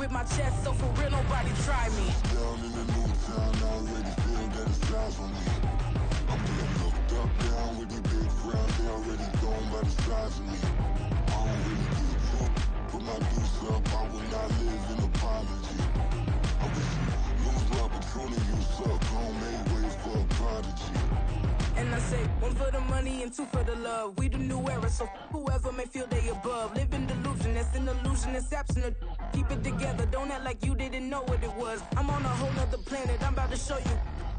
with my chest, so for real, nobody try me. Down in the new town, I already feel that it's eyes on me. I'm getting looked up, down with these big crowds, they already gone by the size of me. I don't really get drunk, put my deuce up, I will not live in apology. I wish you lose the opportunity, you suck, homemade ways for a prodigy. And I say, one for the money and two for the love. We the new era, so whoever may feel they above. Live in delusion, that's an illusion, it's absent. Keep it together, don't act like you didn't know what it was. I'm on a whole nother planet, I'm about to show you.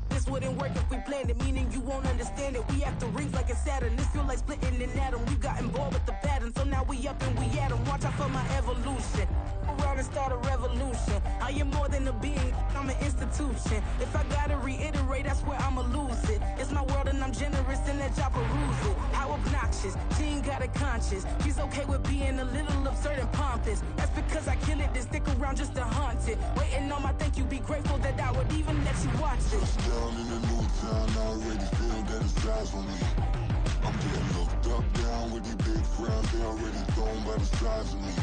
This wouldn't work if we planned it, meaning you won't understand it. We have to rings like it's Saturn, this feel like splitting an atom. We got involved with the pattern, so now we up and we at 'em. Watch out for my evolution. Around and start a revolution. I am more than a being, I'm an institution. If I gotta reiterate, that's where I'ma lose it. It's my world and I'm generous and that y'all peruse it. How obnoxious, she ain't got a conscience. She's okay with being a little absurd and pompous. That's because I kill it, then stick around just to haunt it. Waiting on my thank you, be grateful that I would even let you watch this. Down in the new town, I already feel that it's eyes on me. I'm getting looked up, down with these big crowds, they already gone by the size of me.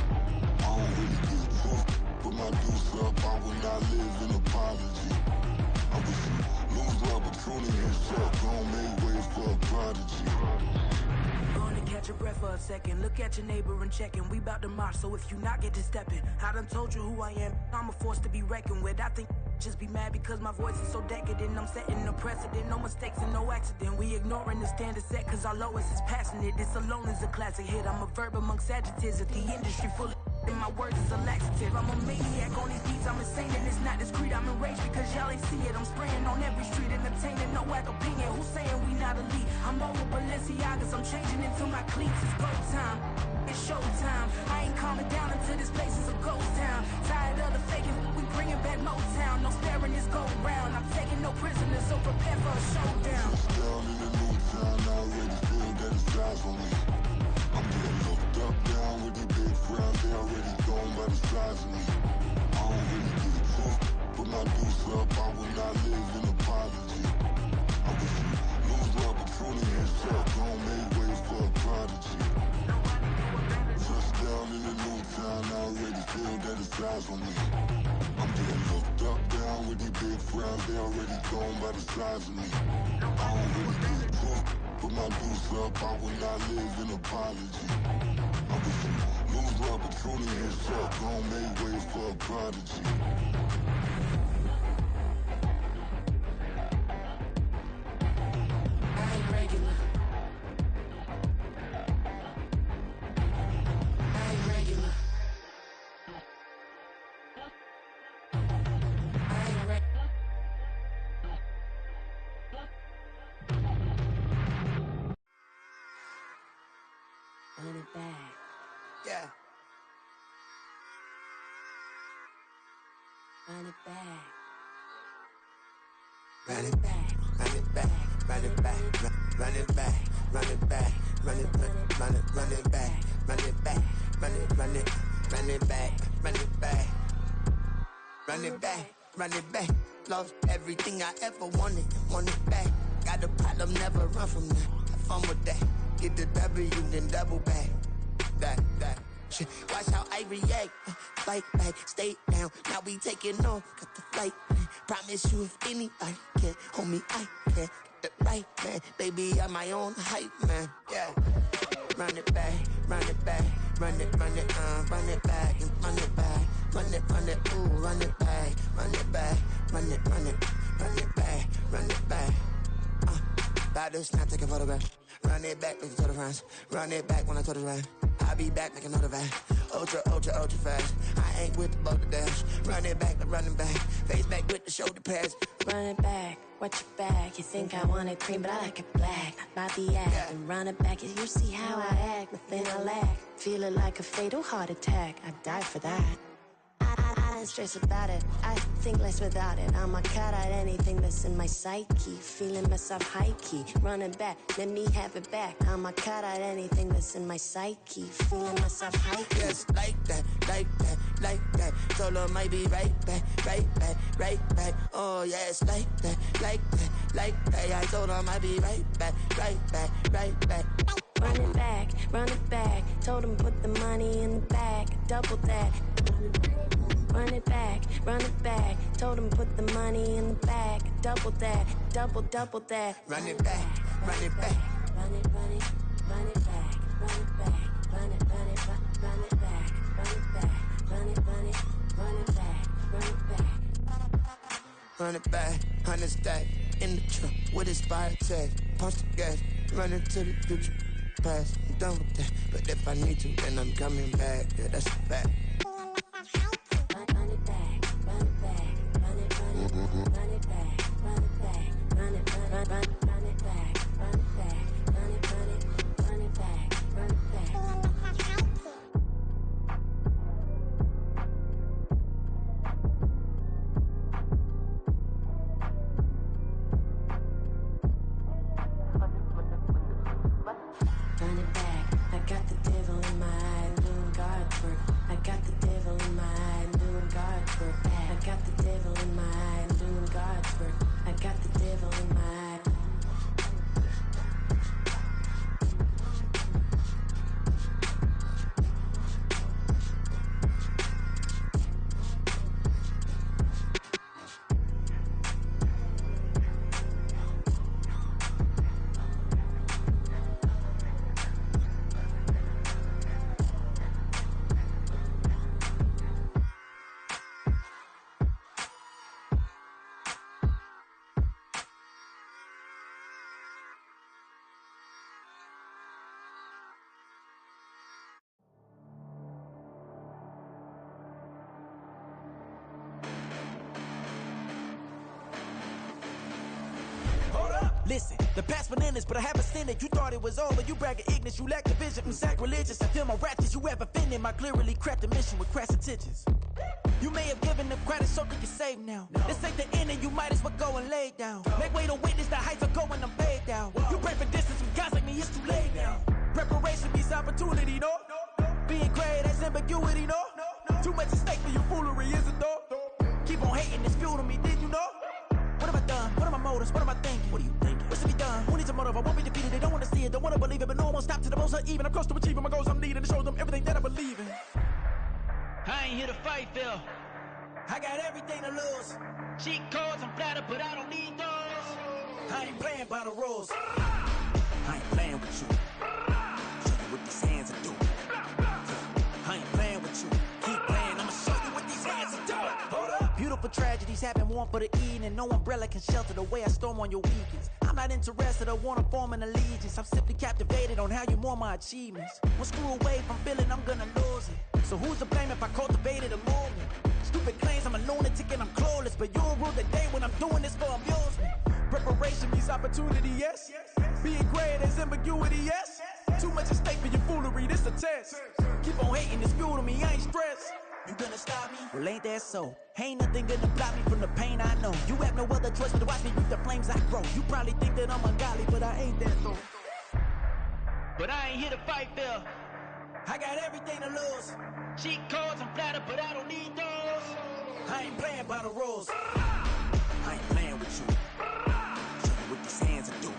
I don't really get drunk, put my deuce up, I will not live in apology. I wish you lose the opportunity, you suck, homemade ways for a prodigy. Gonna catch your breath for a second. Look at your neighbor and checking. We bout to march, so if you not get to stepping. I done told you who I am. I'm a force to be reckoned with. I think just be mad because my voice is so decadent. I'm setting a precedent. No mistakes and no accident. We ignoring the standard set cause our lowest is passionate. This alone is a classic hit. I'm a verb amongst adjectives. If the industry full of and my words is a laxative. I'm a maniac on these beats, I'm insane and it's not discreet. I'm enraged because y'all ain't see it. I'm spraying on every street, entertaining, no whack opinion. Who's saying we not elite? I'm over Balenciagas, I'm changing into my cleats. It's go time, it's showtime. I ain't calming down until this place is a ghost town. Tired of the faking, we bringing back Motown. No sparing this go round. I'm taking no prisoners, so prepare for a showdown. Down in the new town, I already feel that it's eyes on me. I'm getting looked up, down with these big crowds, they already gone by the size of me. I don't really get drunk, put my deuce up, I will not live in apology. I wish you lose the opportunity, you suck, homemade ways for a prodigy. Just down in the new town, I already feel that it's eyes on me. I'm getting looked up, down with these big crowds, they already gone by the size of me. I don't really get drunk, put my deuce up, I will not live in apology. I wish you lose the opportunity, you suck, homemade ways for a prodigy. I ain't regular. I ain't regular. I ain't regular. Run it back. Yeah. Run it back. Run it back, run it back, run it back, run it back, run it back, run it back, run it back, run it back, run it back, run it back, run it back, run it back. Lost everything I ever wanted it back. Got a problem, never run from that. Have fun with that. Get the W, then double back. That shit. Watch how I react. Fight back, stay down. Now we taking off. Got the flight. Promise you if anybody can hold me, I can. Get the right man. Baby, I'm my own hype man. Yeah. Run it back, run it back, run it back, and run it back, run it, ooh, run it back, run it back, run it back, run it back. About to snap, take a photograph. Run it back, make it to the friends. Run it back when I told it right. I'll be back, make another back. Ultra fast. I ain't with the boulder dash. Run it back, face back with the shoulder pads. Run it back, watch your back. You think I want it cream, but I like it black. Not by the act, and run it back. You see how I act, nothing I lack. Feel it like a fatal heart attack. I'd die for that. I ain't stressed about it. I think less without it. I'ma cut out anything that's in my psyche. Feeling myself high key. Running back, let me have it back. I'ma cut out anything that's in my psyche. Feeling myself high key. Yes, like that. Solo might be right back. Oh yes, like that. I told her I might be right back. Run it back. Told him put the money in the bag. Double that. Run it back, run it back. Told him put the money in the bag. Double that, double that. Run it back, run it back. Run it, run it, run it back, run it back, run it, run it, run it back, run it back, run it, run it, run it back, run it back. Run it back, 100 stack in the truck with his fire tag. Punch the gas, running to the future. Past, I'm done with that. But if I need to, then I'm coming back. Yeah, that's a fact. Run it back, run it back, run it, run it, run it back, run it back, run it, run it back, run it back, run it, run it, run it back, run it back. Run it back, I got the devil in my eye, doing God's work. I got the devil in my eye, doing God's work. I got the devil in my eye, doing God's work. I got the devil in my eye. Listen, the past bananas, but I haven't seen it. You thought it was over, you bragging ignorance, you lack the vision. I'm sacrilegious, I feel my ratchets, you have offended my clearly crafted mission with crass intentions. You may have given them credit, so think you're safe now. This ain't the end, and you might as well go and lay down. Make way to witness the heights are going, I'm paid down. You pray for distance with guys like me, it's too late now. Preparation means opportunity, no? Being great, that's ambiguity, no? Too much at stake for your foolery, is it though? Keep on hating, it's fuel to me, did you know? What have I done? What are my motives? What am I thinking? What are you thinking? What's to be done? Who needs a motive? I won't be defeated. They don't want to see it, don't want to believe it, but no one won't stop to the most even. I'm close to achieving my goals. I'm needing to show them everything that I believe in. I ain't here to fight, Phil. I got everything to lose. Cheat codes, I'm flattered, but I don't need those. I ain't playing by the rules. I ain't playing with you. Show you what these hands are doing. I ain't playing with you. Keep playing, I'ma show you what these hands are doing. Hold up. Beautiful tragedies happen, one for the evening. No umbrella can shelter the way I storm on your weekends. I'm not interested, I wanna form an allegiance. I'm simply captivated on how you mourn my achievements. One screw away from feeling I'm gonna lose it. So who's to blame if I cultivated a movement? Stupid claims I'm a lunatic and I'm clueless, but you'll rule the day when I'm doing this for amusement. Preparation means opportunity, yes. Being great is ambiguity, yes. Too much at stake for your foolery, this a test. Keep on hating, it's fuel to me, I ain't stressed. You gonna stop me? Well, ain't that so? Ain't nothing gonna block me from the pain I know. You have no other choice but to watch me reap the flames I grow. You probably think that I'm ungodly, but I ain't that though. But I ain't here to fight, Phil. I got everything to lose. Cheat codes, I'm flattered, but I don't need those. I ain't playing by the rules. I ain't playing with you. Show you what these hands are doing.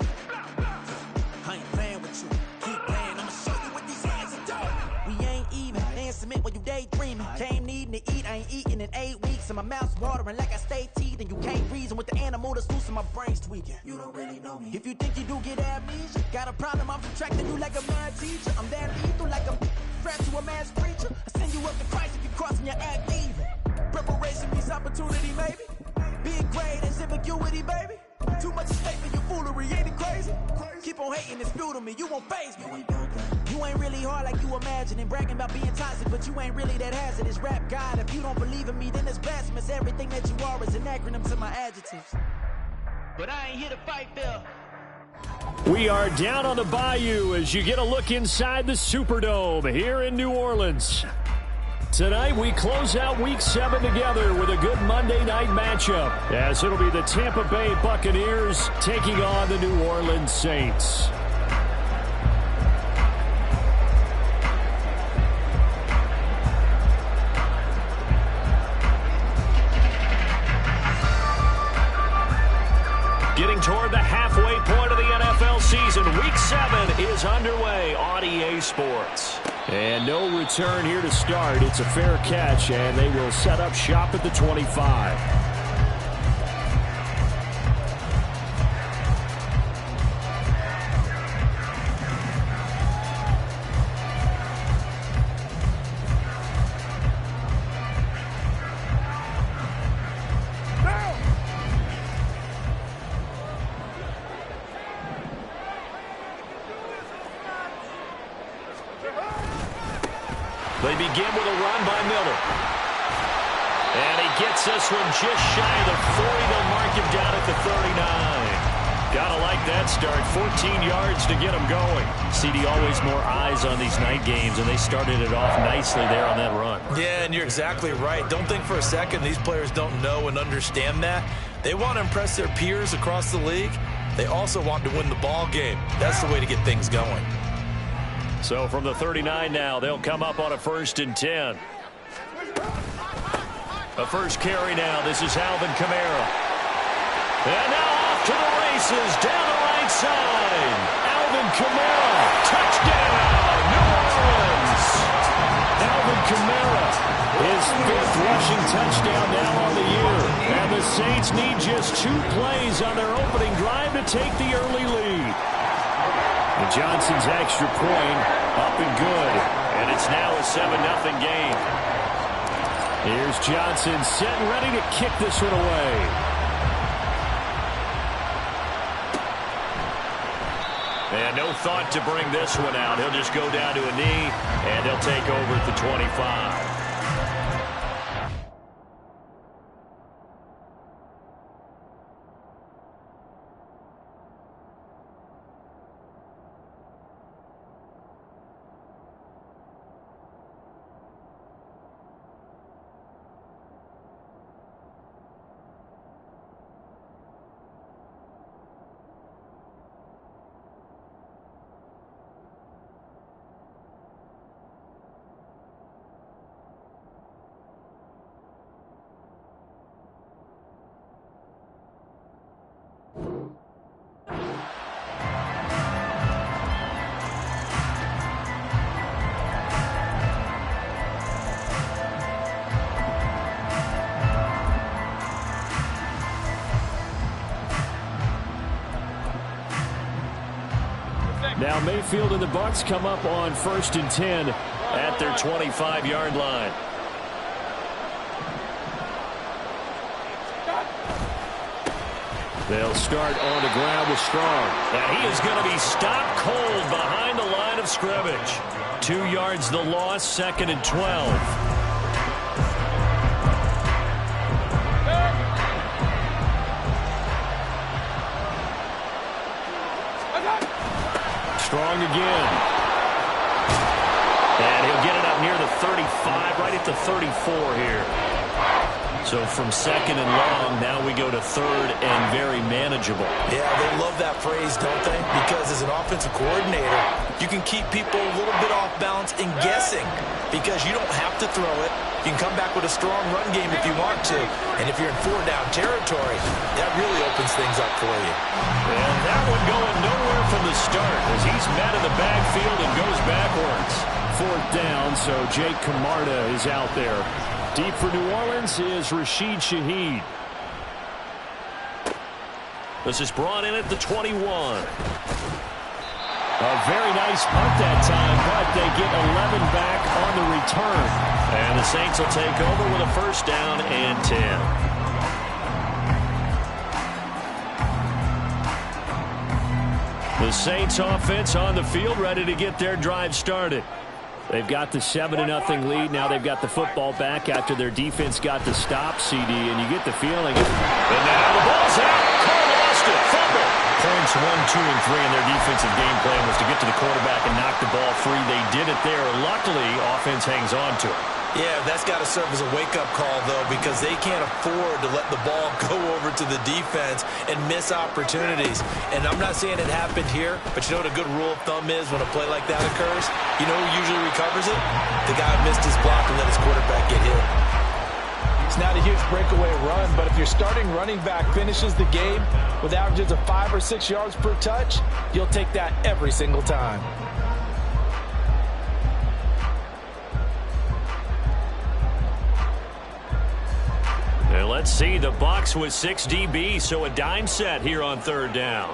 I ain't playing with you. Keep playing, I'ma show you what these hands are doing. We ain't even. They ain't submit while you daydreaming. Came needing to eat, I ain't eating in 8 weeks. And my mouth's watering like I stay teeth. And you can't reason with the animal that's loose and my brain's tweaking. You don't really know me. If you think you do get amnesia, got a problem, I'm subtracting you like a mad teacher. I'm that lethal like a threat to a mass preacher. I send you up to Christ if you crossing your act evil. Preparation means opportunity, maybe. Being great is ambiguity, baby. Too much at stake for your foolery, ain't it crazy? Keep on hating, it's fuel to me, you won't faze me. You ain't really hard like you imagine and bragging about being toxic, but you ain't really that hazardous. Rap God, if you don't believe in me, then it's blasphemous. Everything that you are is an acronym to my adjectives. But I ain't here to fight, Phil. We are down on the bayou as you get a look inside the Superdome here in New Orleans. Tonight, we close out Week 7 together with a good Monday night matchup, as it'll be the Tampa Bay Buccaneers taking on the New Orleans Saints. Getting toward the halfway point of the NFL season, Week 7 is underway on EA Sports. And no return here to start. It's a fair catch, and they will set up shop at the 25. They begin with a run by Miller. And he gets this one just shy of the 40. They'll mark him down at the 39. Gotta like that start. 14 yards to get him going. CD, always more eyes on these night games, and they started it off nicely there on that run. Yeah, and you're exactly right. Don't think for a second these players don't know and understand that. They want to impress their peers across the league. They also want to win the ball game. That's the way to get things going. So from the 39 now, they'll come up on a 1st and 10. A first carry now. This is Alvin Kamara. And now off to the races down the right side. Alvin Kamara. Touchdown, New Orleans. Alvin Kamara, his 5th rushing touchdown now on the year. And the Saints need just 2 plays on their opening drive to take the early lead. And Johnson's extra point up and good. And it's now a 7-0 game. Here's Johnson set and ready to kick this one away. And no thought to bring this one out. He'll just go down to a knee, and they'll take over at the 25. Now Mayfield and the Bucs come up on 1st and 10 at their 25-yard line. They'll start on the ground with Strong. And he is going to be stopped cold behind the line of scrimmage. 2 yards the loss, 2nd and 12. Strong again. And he'll get it up near the 35, right at the 34 here. So from 2nd and long, now we go to 3rd and very manageable. Yeah, they love that phrase, don't they? Because as an offensive coordinator, you can keep people a little bit off balance and guessing because you don't have to throw it. You can come back with a strong run game if you want to. And if you're in 4-down territory, that really opens things up for you. And that one going nowhere from the start as he's met in the backfield and goes backwards. 4th down, so Jake Camarda is out there. Deep for New Orleans is Rashid Shaheed. This is brought in at the 21. A very nice punt that time, but they get 11 back on the return. And the Saints will take over with a 1st down and 10. The Saints offense on the field ready to get their drive started. They've got the 7-0 lead. Now they've got the football back after their defense got the stop, CD, and you get the feeling. And now the ball's out. Cole lost it. Fumble. Points 1, 2, and 3 in their defensive game plan was to get to the quarterback and knock the ball free. They did it there. Luckily, offense hangs on to it. Yeah, that's got to serve as a wake-up call, though, because they can't afford to let the ball go over to the defense and miss opportunities. And I'm not saying it happened here, but you know what a good rule of thumb is when a play like that occurs? You know who usually recovers it? The guy who missed his block and let his quarterback get hit. It's not a huge breakaway run, but if your starting running back finishes the game with averages of 5 or 6 yards per touch, you'll take that every single time. Let's see, the Bucs with 6 DB, so a dime set here on third down.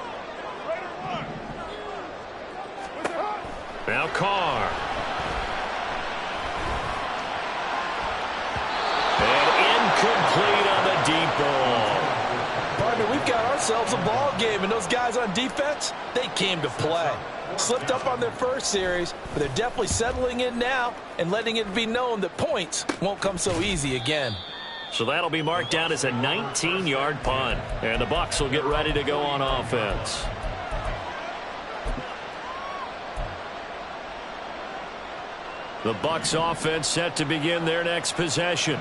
Now Carr. And incomplete on the deep ball. Partner, we've got ourselves a ball game, and those guys on defense, they came to play. Slipped up on their first series, but they're definitely settling in now and letting it be known that points won't come so easy again. So that'll be marked down as a 19-yard punt. And the Bucs will get ready to go on offense. The Bucs offense set to begin their next possession.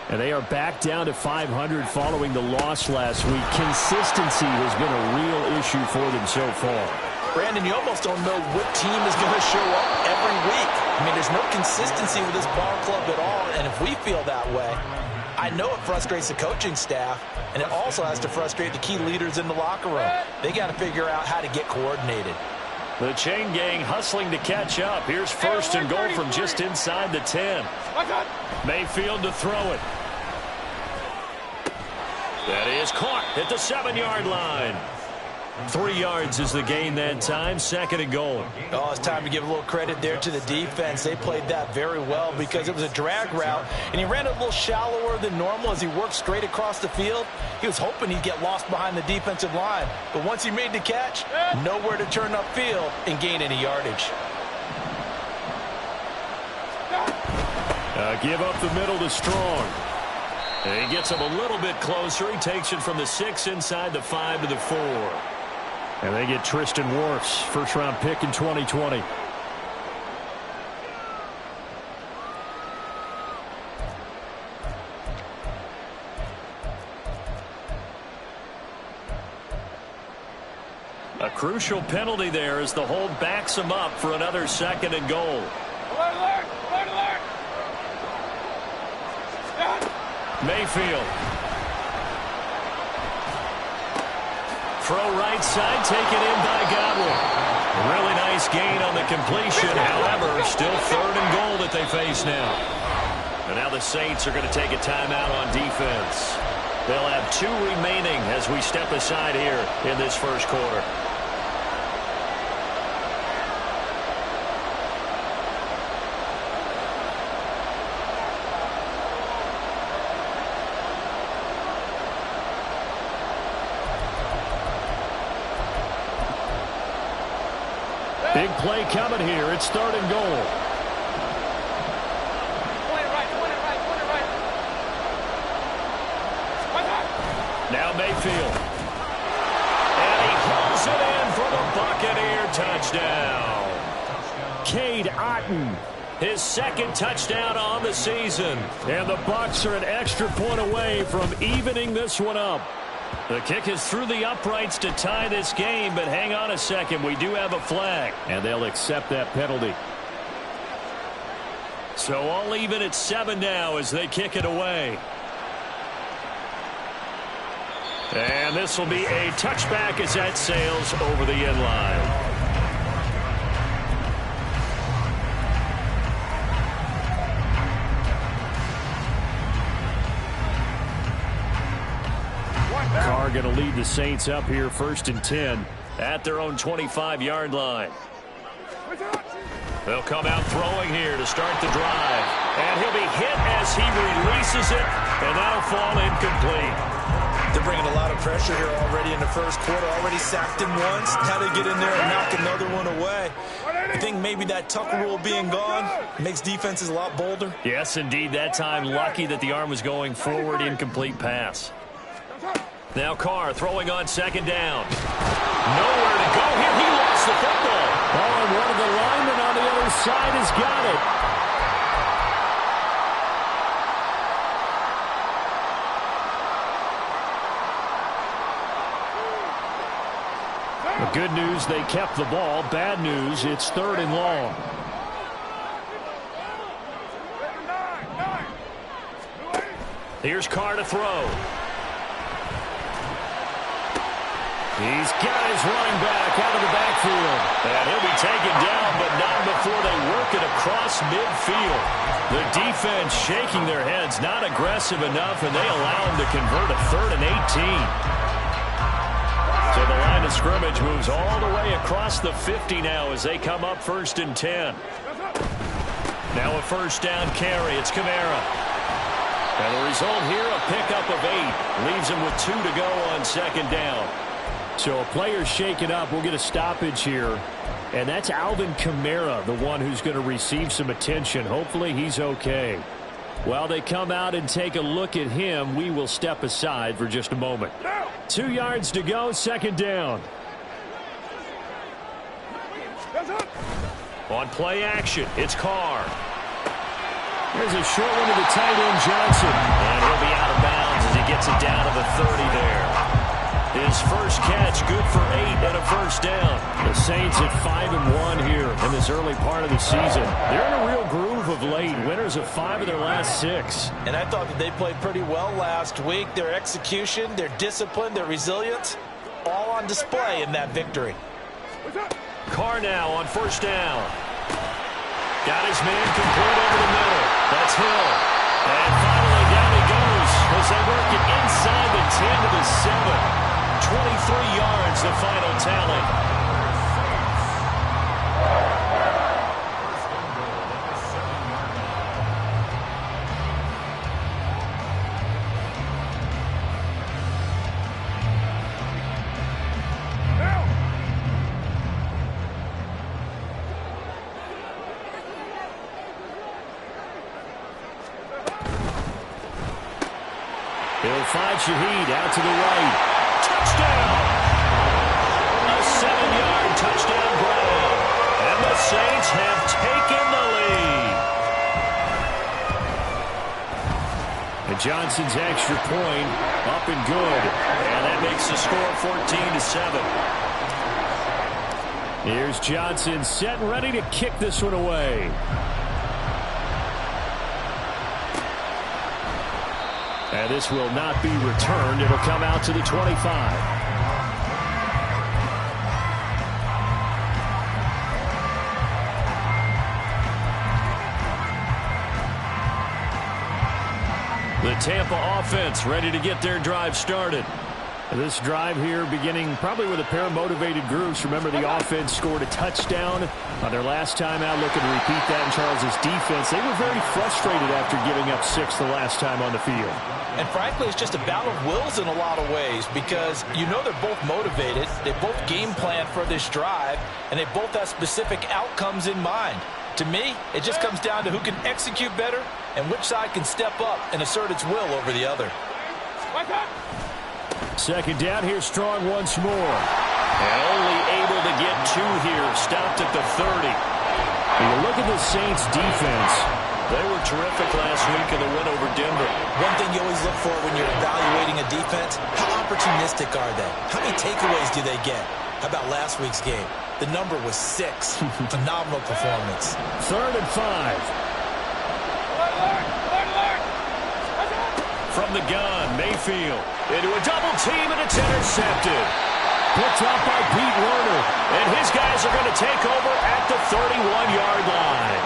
And they are back down to 500 following the loss last week. Consistency has been a real issue for them so far. Brandon, you almost don't know what team is going to show up every week. I mean, there's no consistency with this ball club at all, and if we feel that way, I know it frustrates the coaching staff, and it also has to frustrate the key leaders in the locker room. They got to figure out how to get coordinated. The chain gang hustling to catch up. Here's first and goal from just inside the 10. Mayfield to throw it. That is caught at the 7-yard line. 3 yards is the gain that time. Second and goal. Oh, it's time to give a little credit there to the defense. They played that very well because it was a drag route, and he ran a little shallower than normal as he worked straight across the field. He was hoping he'd get lost behind the defensive line, but once he made the catch, nowhere to turn upfield and gain any yardage. Give up the middle to Strong. And he gets him a little bit closer. He takes it from the 6 inside the 5 to the 4. And they get Tristan Wirfs, first-round pick in 2020. A crucial penalty there as the hold backs him up for another second and goal. Alert, alert, alert. Mayfield. Throw right side, taken in by Godwin. Really nice gain on the completion. However, still third and goal that they face now. And now the Saints are going to take a timeout on defense. They'll have 2 remaining as we step aside here in this first quarter. Big play coming here. It's third and goal. Point it right. Now Mayfield. And he hauls it in for the Buccaneer touchdown. Cade Otton, his second touchdown on the season. And the Bucs are an extra point away from evening this one up. The kick is through the uprights to tie this game, but hang on a second. We do have a flag, and they'll accept that penalty. So all even at 7 now as they kick it away. And this will be a touchback as that sails over the end line. Carr going to lead the Saints up here first and 10 at their own 25-yard line. They'll come out throwing here to start the drive. And he'll be hit as he releases it, and that'll fall incomplete. They're bringing a lot of pressure here already in the first quarter. Already sacked him once. Now they get in there and knock another one away. I think maybe that tuck rule being gone makes defenses a lot bolder. Yes, indeed. That time, lucky that the arm was going forward. Incomplete pass. Now Carr throwing on second down. Nowhere to go here. He lost the football. Oh, and one of the linemen on the other side has got it. The good news, they kept the ball. Bad news, it's third and long. Here's Carr to throw. He's got his running back out of the backfield. And he'll be taken down, but not before they work it across midfield. The defense shaking their heads, not aggressive enough, and they allow him to convert a 3rd and 18. So the line of scrimmage moves all the way across the 50 now as they come up 1st and 10. Now a 1st down carry. It's Kamara. And the result here, a pickup of 8. Leaves him with 2 to go on 2nd down. So a player shaken up. We'll get a stoppage here. And that's Alvin Kamara, the one who's going to receive some attention. Hopefully he's okay. While they come out and take a look at him, we will step aside for just a moment. 2 yards to go, 2nd down. On play action, it's Carr. There's a short one to the tight end, Johnson. And he'll be out of bounds as he gets it down to the 30 there. His first catch, good for 8 and a 1st down. The Saints at 5-1 here in this early part of the season. They're in a real groove of late. Winners of 5 of their last 6. And I thought that they played pretty well last week. Their execution, their discipline, their resilience, all on display in that victory. Carr now on 1st down. Got his man complete over the middle. That's Hill. And finally down he goes as they work it inside the 10 to the 7. 23 yards, the final tally. He'll find Shaheed out to the right. Touchdown! A 7-yard touchdown grab. And the Saints have taken the lead. And Johnson's extra point up and good. And that makes the score 14-7. Here's Johnson set and ready to kick this one away. And this will not be returned. It'll come out to the 25. The Tampa offense ready to get their drive started. This drive here beginning probably with a pair of motivated groups. Remember, the offense scored a touchdown on their last time out. Looking to repeat that in Charles's defense. They were very frustrated after giving up 6 the last time on the field. And frankly, it's just a battle of wills in a lot of ways because you know they're both motivated. They both game plan for this drive, and they both have specific outcomes in mind. To me, it just comes down to who can execute better and which side can step up and assert its will over the other. 2nd down, here Strong once more. And only able to get 2 here, stopped at the 30. When you look at the Saints defense, they were terrific last week in the win over Denver. One thing you always look for when you're evaluating a defense, how opportunistic are they? How many takeaways do they get? How about last week's game? The number was 6. Phenomenal performance. 3rd and 5. From the gun, Mayfield into a double team, and it's intercepted. Picked up by Pete Werner, and his guys are going to take over at the 31-yard line.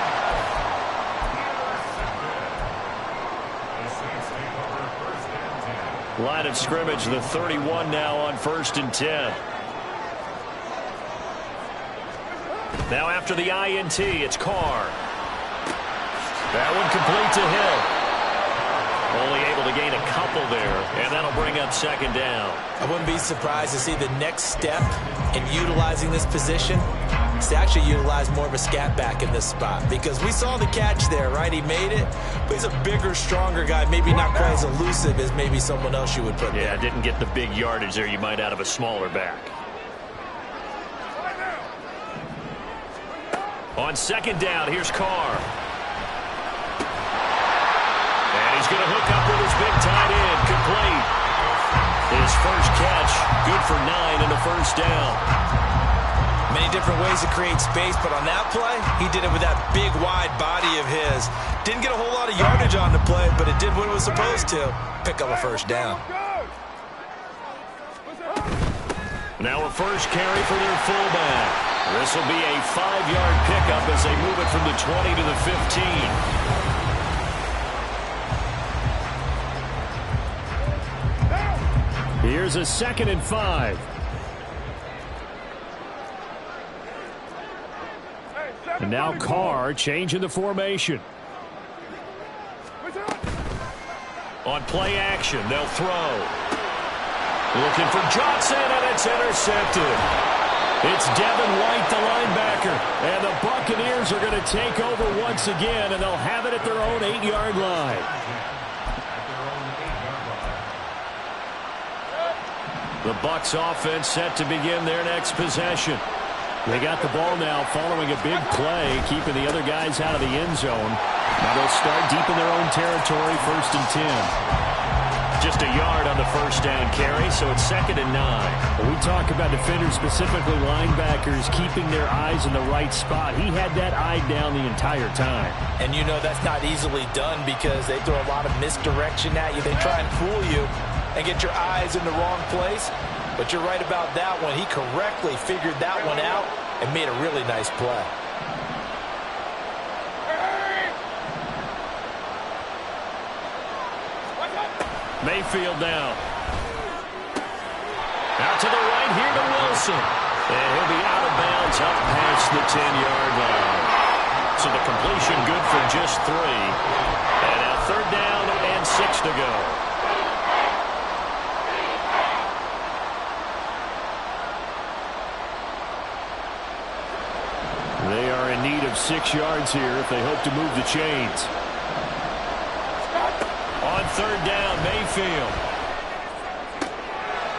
Line of scrimmage, the 31 now on 1st and 10. Now after the INT, it's Carr. That one complete to Hill. Only able to gain a couple there, and that'll bring up 2nd down. I wouldn't be surprised to see the next step in utilizing this position is to actually utilize more of a scat back in this spot, because we saw the catch there, right? He made it, but he's a bigger, stronger guy, maybe not quite as elusive as maybe someone else you would put there. Yeah, didn't get the big yardage there you might out of a smaller back. On 2nd down, here's Carr. And he's going to hook up with his big tight end, complete. His first catch, good for 9 and a 1st down. Many different ways to create space, but on that play, he did it with that big, wide body of his. Didn't get a whole lot of yardage on the play, but it did what it was supposed to. Pick up a 1st down. Now a first carry for their fullback. This will be a 5-yard pickup as they move it from the 20 to the 15. Here's a 2nd and 5. And now Carr changing the formation. On play action, they'll throw. Looking for Johnson, and it's intercepted. It's Devin White, the linebacker. And the Buccaneers are going to take over once again, and they'll have it at their own 8-yard line. The Bucs offense set to begin their next possession. They got the ball now following a big play, keeping the other guys out of the end zone. Now they'll start deep in their own territory, 1st and 10. Just a yard on the first down carry, so it's 2nd and 9. When we talk about defenders, specifically linebackers, keeping their eyes in the right spot. He had that eye down the entire time. And you know that's not easily done because they throw a lot of misdirection at you. They try and fool you and get your eyes in the wrong place. But you're right about that one. He correctly figured that one out and made a really nice play. Mayfield now. Out to the right here to Wilson. And he'll be out of bounds up past the 10-yard line. So the completion good for just 3. And now 3rd down and 6 to go. They are in need of 6 yards here if they hope to move the chains. On 3rd down, Mayfield.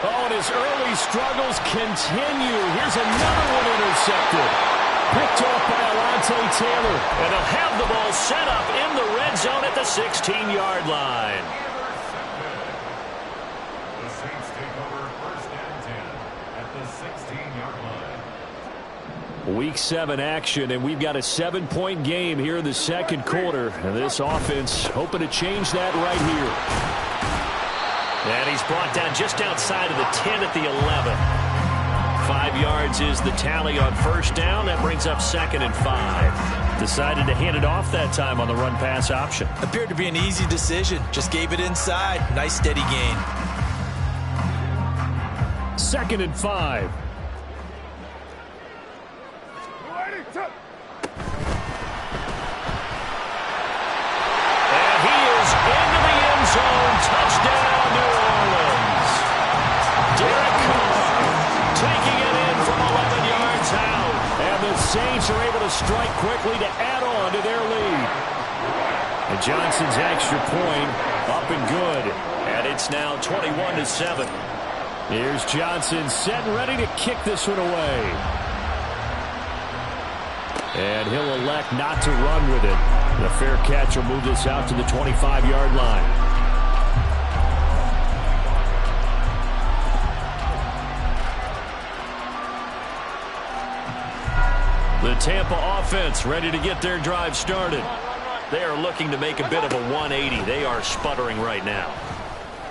Oh, and his early struggles continue. Here's another one intercepted. Picked off by Alontae Taylor. And they'll have the ball set up in the red zone at the 16-yard line. The Saints take over 1st and 10 at the 16-yard line. Week 7 action, and we've got a 7-point game here in the 2nd quarter. And this offense hoping to change that right here. And he's brought down just outside of the 10 at the 11. 5 yards is the tally on 1st down. That brings up 2nd and 5. Decided to hand it off that time on the run-pass option. Appeared to be an easy decision. Just gave it inside. Nice steady gain. 2nd and 5. Touchdown, New Orleans. Derek Carr taking it in from 11 yards out. And the Saints are able to strike quickly to add on to their lead. And Johnson's extra point up and good. And it's now 21-7. Here's Johnson set and ready to kick this one away. And he'll elect not to run with it. The fair catch will move this out to the 25-yard line. The Tampa offense ready to get their drive started. They are looking to make a bit of a 180. They are sputtering right now.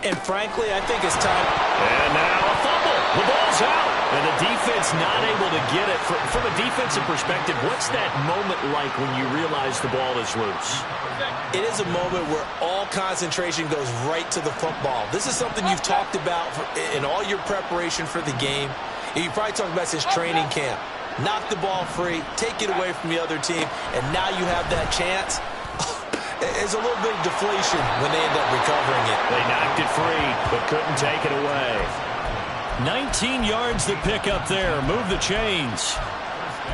And frankly, I think it's time. And now a fumble. The ball's out. And the defense not able to get it. From a defensive perspective, what's that moment like when you realize the ball is loose? It is a moment where all concentration goes right to the football. This is something you've talked about in all your preparation for the game. And you probably talked about since training camp. Knock the ball free, take it away from the other team, and now you have that chance. There's a little bit of deflation when they end up recovering it. They knocked it free, but couldn't take it away. 19 yards to pick up there. Move the chains.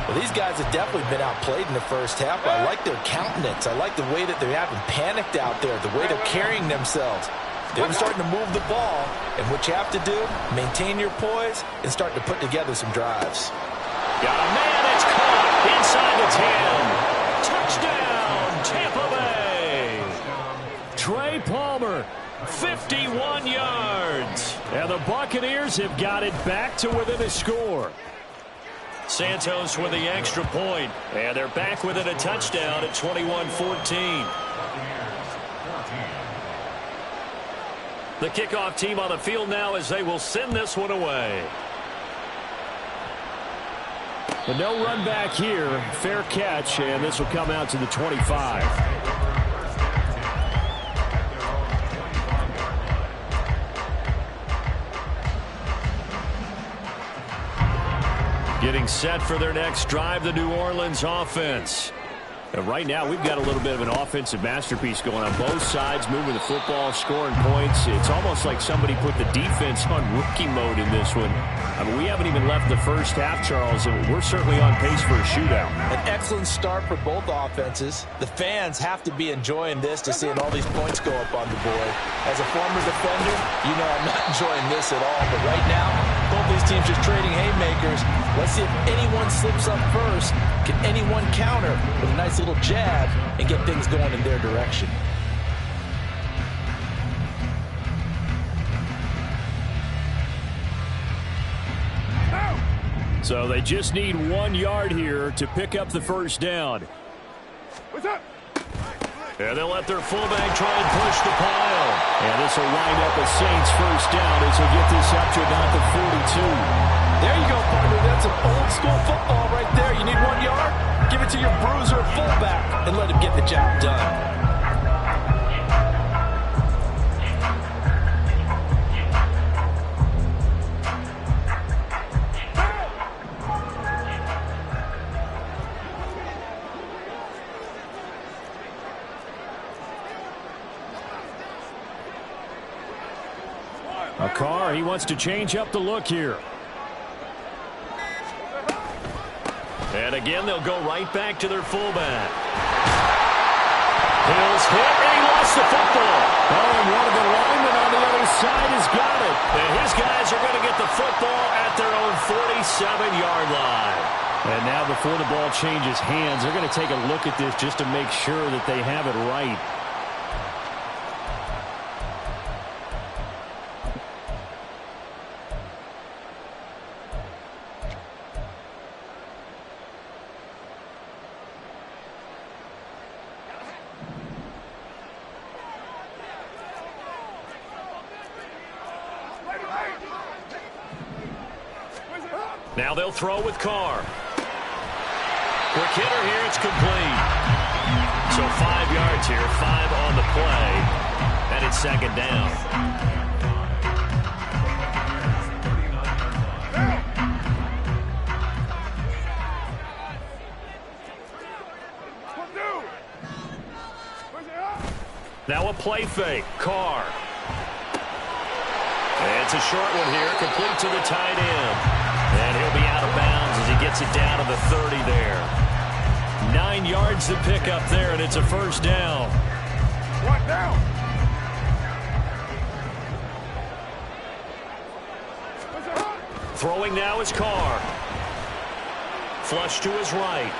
Well, these guys have definitely been outplayed in the first half. I like their countenance. I like the way that they're having panicked out there, the way they're carrying themselves. They're starting to move the ball, and what you have to do, maintain your poise and start to put together some drives. Got a man that's caught inside the 10. Touchdown, Tampa Bay. Trey Palmer, 51 yards. And the Buccaneers have got it back to within a score. Santos with the extra point. And they're back within a touchdown at 21-14. The kickoff team on the field now as they will send this one away. But no run back here. Fair catch, and this will come out to the 25. Getting set for their next drive, the New Orleans offense. And right now, we've got a little bit of an offensive masterpiece going on both sides, moving the football, scoring points. It's almost like somebody put the defense on rookie mode in this one. I mean, we haven't even left the first half, Charles, and we're certainly on pace for a shootout. An excellent start for both offenses. The fans have to be enjoying this to seeing all these points go up on the board. As a former defender, you know I'm not enjoying this at all. But right now, both these teams just trading haymakers. Let's see if anyone slips up first. Can anyone counter with a nice little jab and get things going in their direction? So they just need 1 yard here to pick up the first down. What's up? And they'll let their fullback try and push the pile. And this will wind up a Saints first down as he'll get this up to about the 42. There you go, partner. That's an old school football right there. You need 1 yard? Give it to your bruiser or fullback and let him get the job done. A Carr, he wants to change up the look here. And again, they'll go right back to their fullback. Hill's hit, and he lost the football. Oh, and one of the linemen on the other side has got it. And his guys are going to get the football at their own 47-yard line. And now before the ball changes hands, they're going to take a look at this just to make sure that they have it right. Now they'll throw with Carr. Quick hitter here, it's complete. So 5 yards here, 5 on the play, and it's second down. Now a play fake, Carr. And it's a short one here, complete to the tight end. And he'll be out of bounds as he gets it down to the 30 there. 9 yards to pick up there, and it's a first down. What down? Throwing now is Carr. Flush to his right.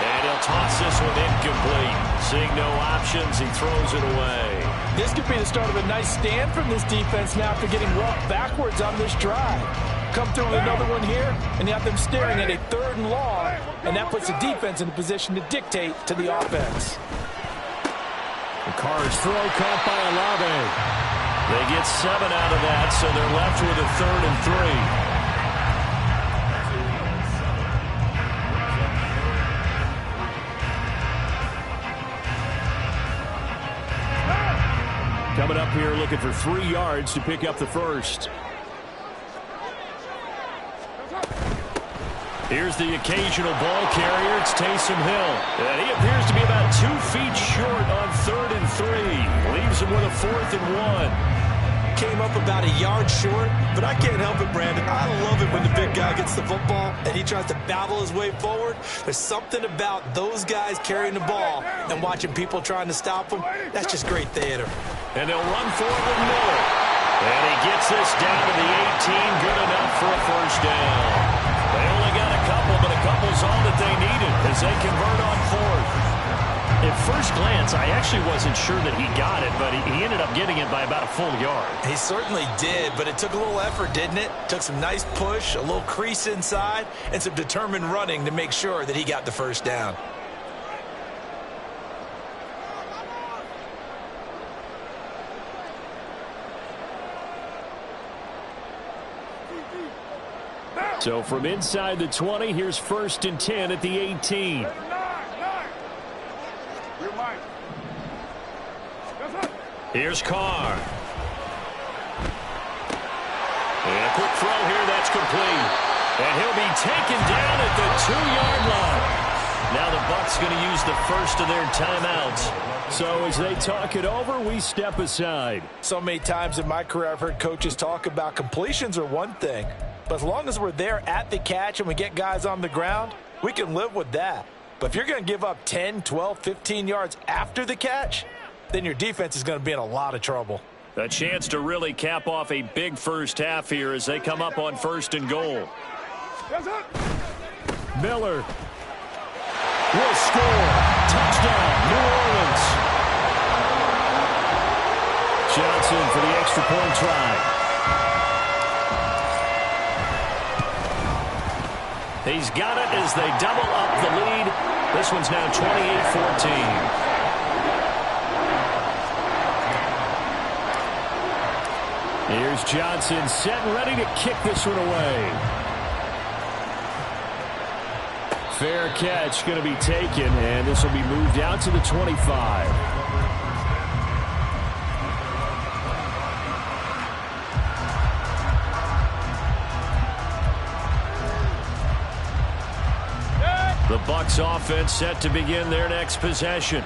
And he'll toss this one incomplete. Seeing no options, he throws it away. This could be the start of a nice stand from this defense now after getting walked backwards on this drive. Come through with another one here, and you have them staring at a 3rd and long, and that puts the defense in a position to dictate to the offense. The Carr's throw caught by Olave. They get 7 out of that, so they're left with a 3rd and 3. Coming up here looking for 3 yards to pick up the first. Here's the occasional ball carrier. It's Taysom Hill. And he appears to be about 2 feet short on 3rd and 3. Leaves him with a 4th and 1. Came up about a yard short, but I can't help it, Brandon. I love it when the big guy gets the football and he tries to battle his way forward. There's something about those guys carrying the ball and watching people trying to stop them. That's just great theater. And they'll run for it with Miller. And he gets this down to the 18. Good enough for a first down. They only got a couple, but a couple's all that they needed as they convert on 4th. At first glance, I actually wasn't sure that he got it, but he ended up getting it by about a full yard. He certainly did, but it took a little effort, didn't it? Took some nice push, a little crease inside, and some determined running to make sure that he got the first down. So from inside the 20, here's 1st and 10 at the 18. Here's Carr. And a quick throw here, that's complete. And he'll be taken down at the 2-yard line. Now the Bucs going to use the first of their timeouts. So as they talk it over, we step aside. So many times in my career I've heard coaches talk about completions are one thing. But as long as we're there at the catch and we get guys on the ground, we can live with that. But if you're going to give up 10, 12, 15 yards after the catch, then your defense is going to be in a lot of trouble. A chance to really cap off a big first half here as they come up on 1st and goal. Miller will score. Touchdown, New Orleans. Johnson for the extra point try. He's got it as they double up the lead. This one's now 28-14. Here's Johnson set and ready to kick this one away. Fair catch going to be taken, and this will be moved out to the 25. The Bucs offense set to begin their next possession.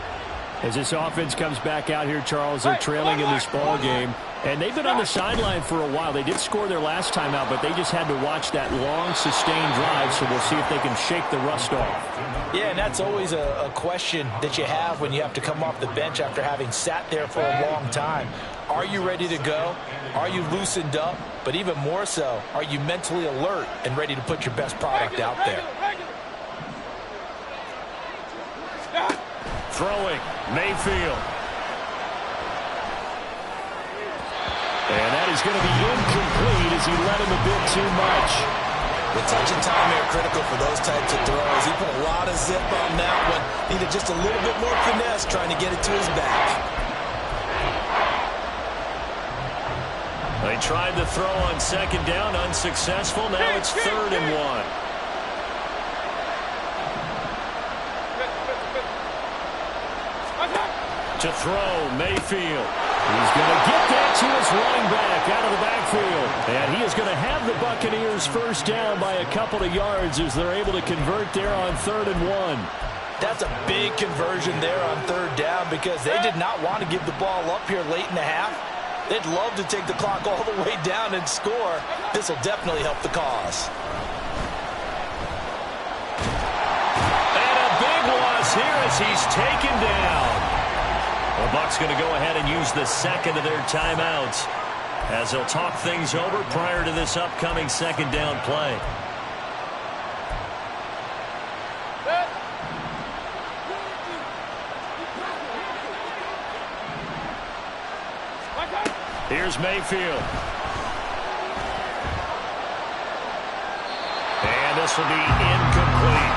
As this offense comes back out here, Charles, they're trailing in this ball game. And they've been on the sideline for a while. They did score their last time out, but they just had to watch that long, sustained drive, so we'll see if they can shake the rust off. Yeah, and that's always a question that you have when you have to come off the bench after having sat there for a long time. Are you ready to go? Are you loosened up? But even more so, are you mentally alert and ready to put your best product out there? Throwing, Mayfield. And that is going to be incomplete as he let him a bit too much. The touch and time here critical for those types of throws. He put a lot of zip on that one. Needed just a little bit more finesse trying to get it to his back. They tried the throw on 2nd down, unsuccessful. Now it's 3rd and 1. To throw, Mayfield. He's going to get that to his running back out of the backfield. And he is going to have the Buccaneers first down by a couple of yards as they're able to convert there on 3rd and 1. That's a big conversion there on 3rd down because they did not want to give the ball up here late in the half. They'd love to take the clock all the way down and score. This will definitely help the cause. And a big loss here as he's taken down. The Bucs going to go ahead and use the 2nd of their timeouts as they'll talk things over prior to this upcoming 2nd down play. Here's Mayfield. And this will be incomplete.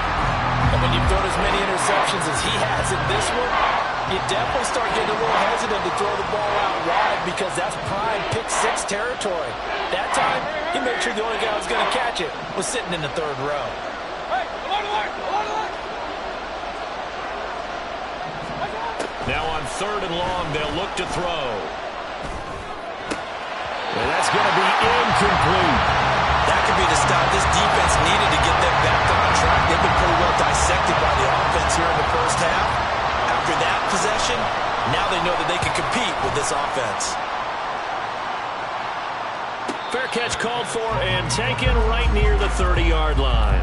And when you've thrown as many interceptions as he has in this one, you definitely start getting a little hesitant to throw the ball out wide because that's prime pick-6 territory. That time, he made sure the only guy who was going to catch it was sitting in the 3rd row. Now on 3rd and long, they'll look to throw. And that's going to be incomplete. That could be the stop this defense needed to get them back on track. They've been pretty well dissected by the offense here in the first half. After that possession, now they know that they can compete with this offense. Fair catch called for and taken right near the 30-yard line.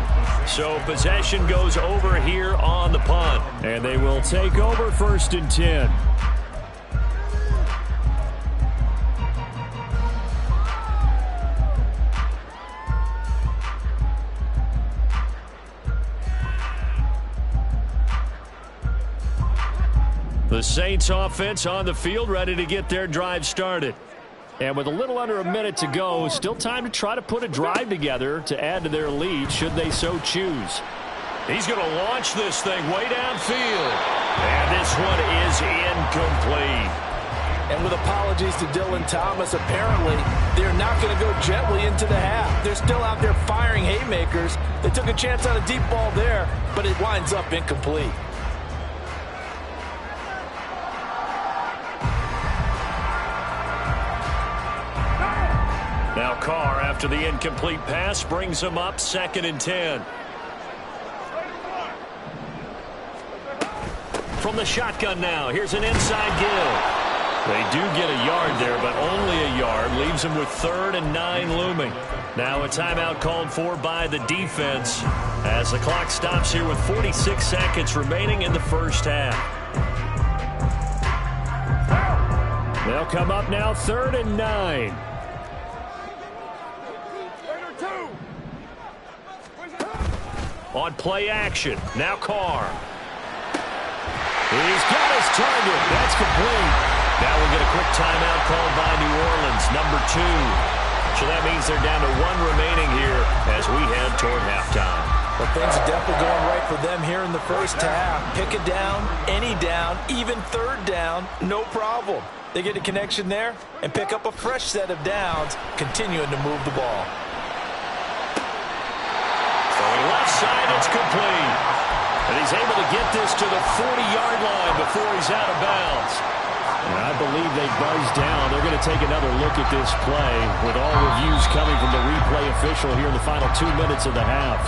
So possession goes over here on the punt. And they will take over 1st and 10. The Saints offense on the field, ready to get their drive started. And with a little under a minute to go, still time to try to put a drive together to add to their lead should they so choose. He's going to launch this thing way downfield. And this one is incomplete. And with apologies to Dylan Thomas, apparently they're not going to go gently into the half. They're still out there firing haymakers. They took a chance on a deep ball there, but it winds up incomplete. Now Carr, after the incomplete pass, brings him up 2nd and 10. From the shotgun now, here's an inside give. They do get a yard there, but only a yard. Leaves them with 3rd and 9 looming. Now a timeout called for by the defense as the clock stops here with 46 seconds remaining in the first half. They'll come up now 3rd and 9. On play action, now Carr. He's got his target. That's complete. Now we'll get a quick timeout called by New Orleans, number 2. So that means they're down to 1 remaining here as we head toward halftime. But things are definitely going right for them here in the first half. Pick a down, any down, even 3rd down, no problem. They get a connection there and pick up a fresh set of downs, continuing to move the ball. Left side, it's complete. And he's able to get this to the 40-yard line before he's out of bounds. And I believe they buzzed down. They're going to take another look at this play with all reviews coming from the replay official here in the final 2 minutes of the half.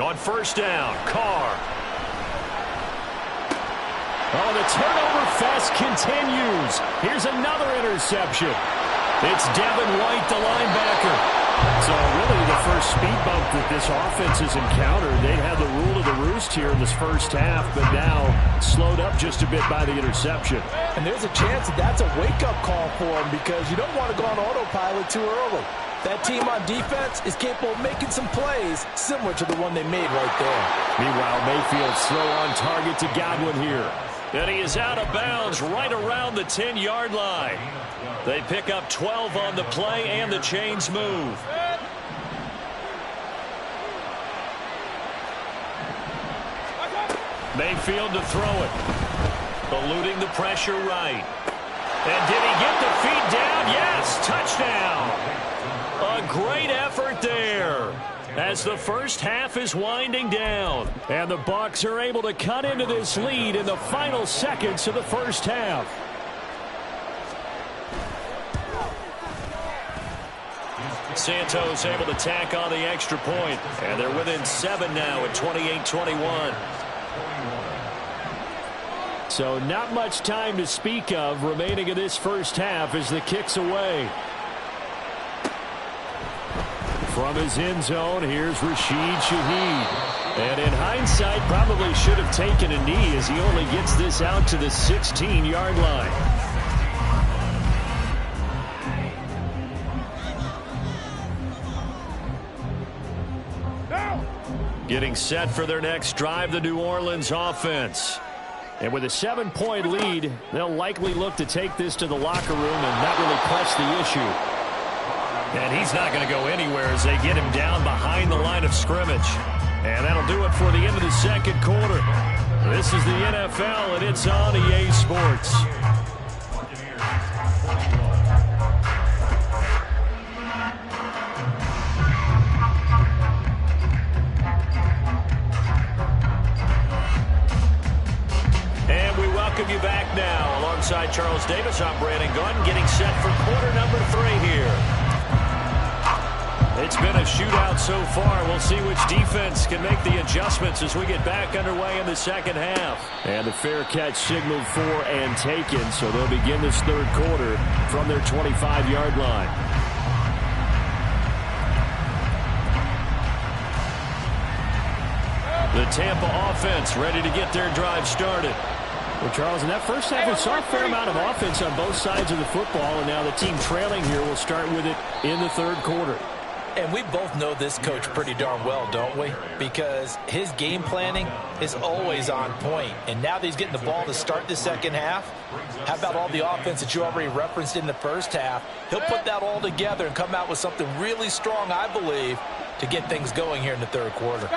On 1st down, Carr. Oh, the turnover fest continues. Here's another interception. It's Devin White, the linebacker. So really the first speed bump that this offense has encountered. They had the rule of the roost here in this first half, but now slowed up just a bit by the interception. And there's a chance that that's a wake-up call for them because you don't want to go on autopilot too early. That team on defense is capable of making some plays similar to the one they made right there. Meanwhile, Mayfield's throw on target to Godwin here. And he is out of bounds right around the 10-yard line. They pick up 12 on the play, and the chains move. Mayfield to throw it. Eluding the pressure right. And did he get the feet down? Yes, touchdown. A great effort there as the first half is winding down. And the Bucs are able to cut into this lead in the final seconds of the first half. Santos able to tack on the extra point. And they're within 7 now at 28-21. So not much time to speak of remaining in this first half as the kick's away. From his end zone, here's Rashid Shaheed. And in hindsight, probably should have taken a knee as he only gets this out to the 16-yard line. Getting set for their next drive, the New Orleans offense. And with a 7-point lead, they'll likely look to take this to the locker room and not really press the issue. And he's not going to go anywhere as they get him down behind the line of scrimmage. And that'll do it for the end of the second quarter. This is the NFL, and it's on EA Sports. And we welcome you back now. Alongside Charles Davis, I'm Brandon Gordon, getting set for quarter number 3 here. It's been a shootout so far. We'll see which defense can make the adjustments as we get back underway in the second half. And the fair catch signaled for and taken, so they'll begin this third quarter from their 25-yard line. The Tampa offense ready to get their drive started. Well, Charles, in that first half, we saw a fair amount of offense on both sides of the football, and now the team trailing here will start with it in the third quarter. And we both know this coach pretty darn well, don't we? Because his game planning is always on point. And now that he's getting the ball to start the second half, how about all the offense that you already referenced in the first half? He'll put that all together and come out with something really strong, I believe, to get things going here in the third quarter.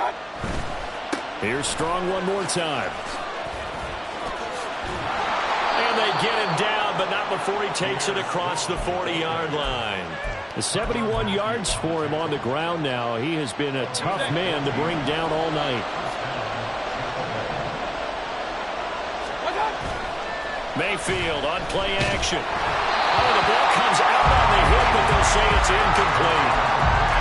Here's Strong one more time. And they get him down, but not before he takes it across the 40-yard line. 71 yards for him on the ground now. He has been a tough man to bring down all night. Mayfield on play action. Oh, the ball comes out on the hit, but they'll say it's incomplete.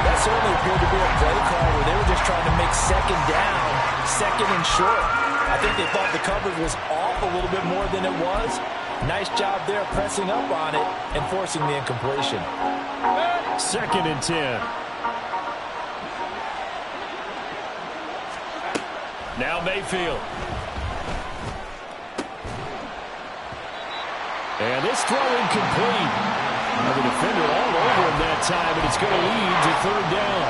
That certainly appeared to be a play call where they were just trying to make second down, second and short. I think they thought the coverage was off a little bit more than it was. Nice job there pressing up on it and forcing the incompletion. 2nd and 10. Now Mayfield. And this throw incomplete. The defender all over him that time, and it's going to lead to 3rd down.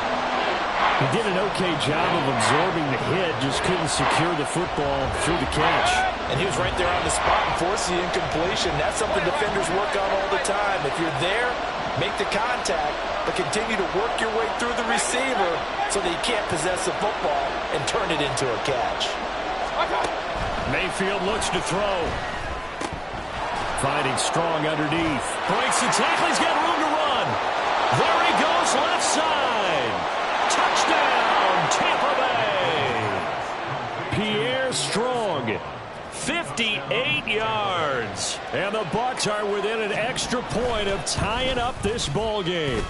He did an okay job of absorbing the hit, just couldn't secure the football through the catch. And he was right there on the spot and forced the incompletion. That's something defenders work on all the time. If you're there, make the contact, but continue to work your way through the receiver so that you can't possess the football and turn it into a catch. Mayfield looks to throw. Finding Strong underneath. Breaks the tackle. He's got room to run. There he goes, left side. Touchdown, Tampa Bay. Pierre Strong, 58 yards. And the Bucs are within an extra point of tying up this ball game.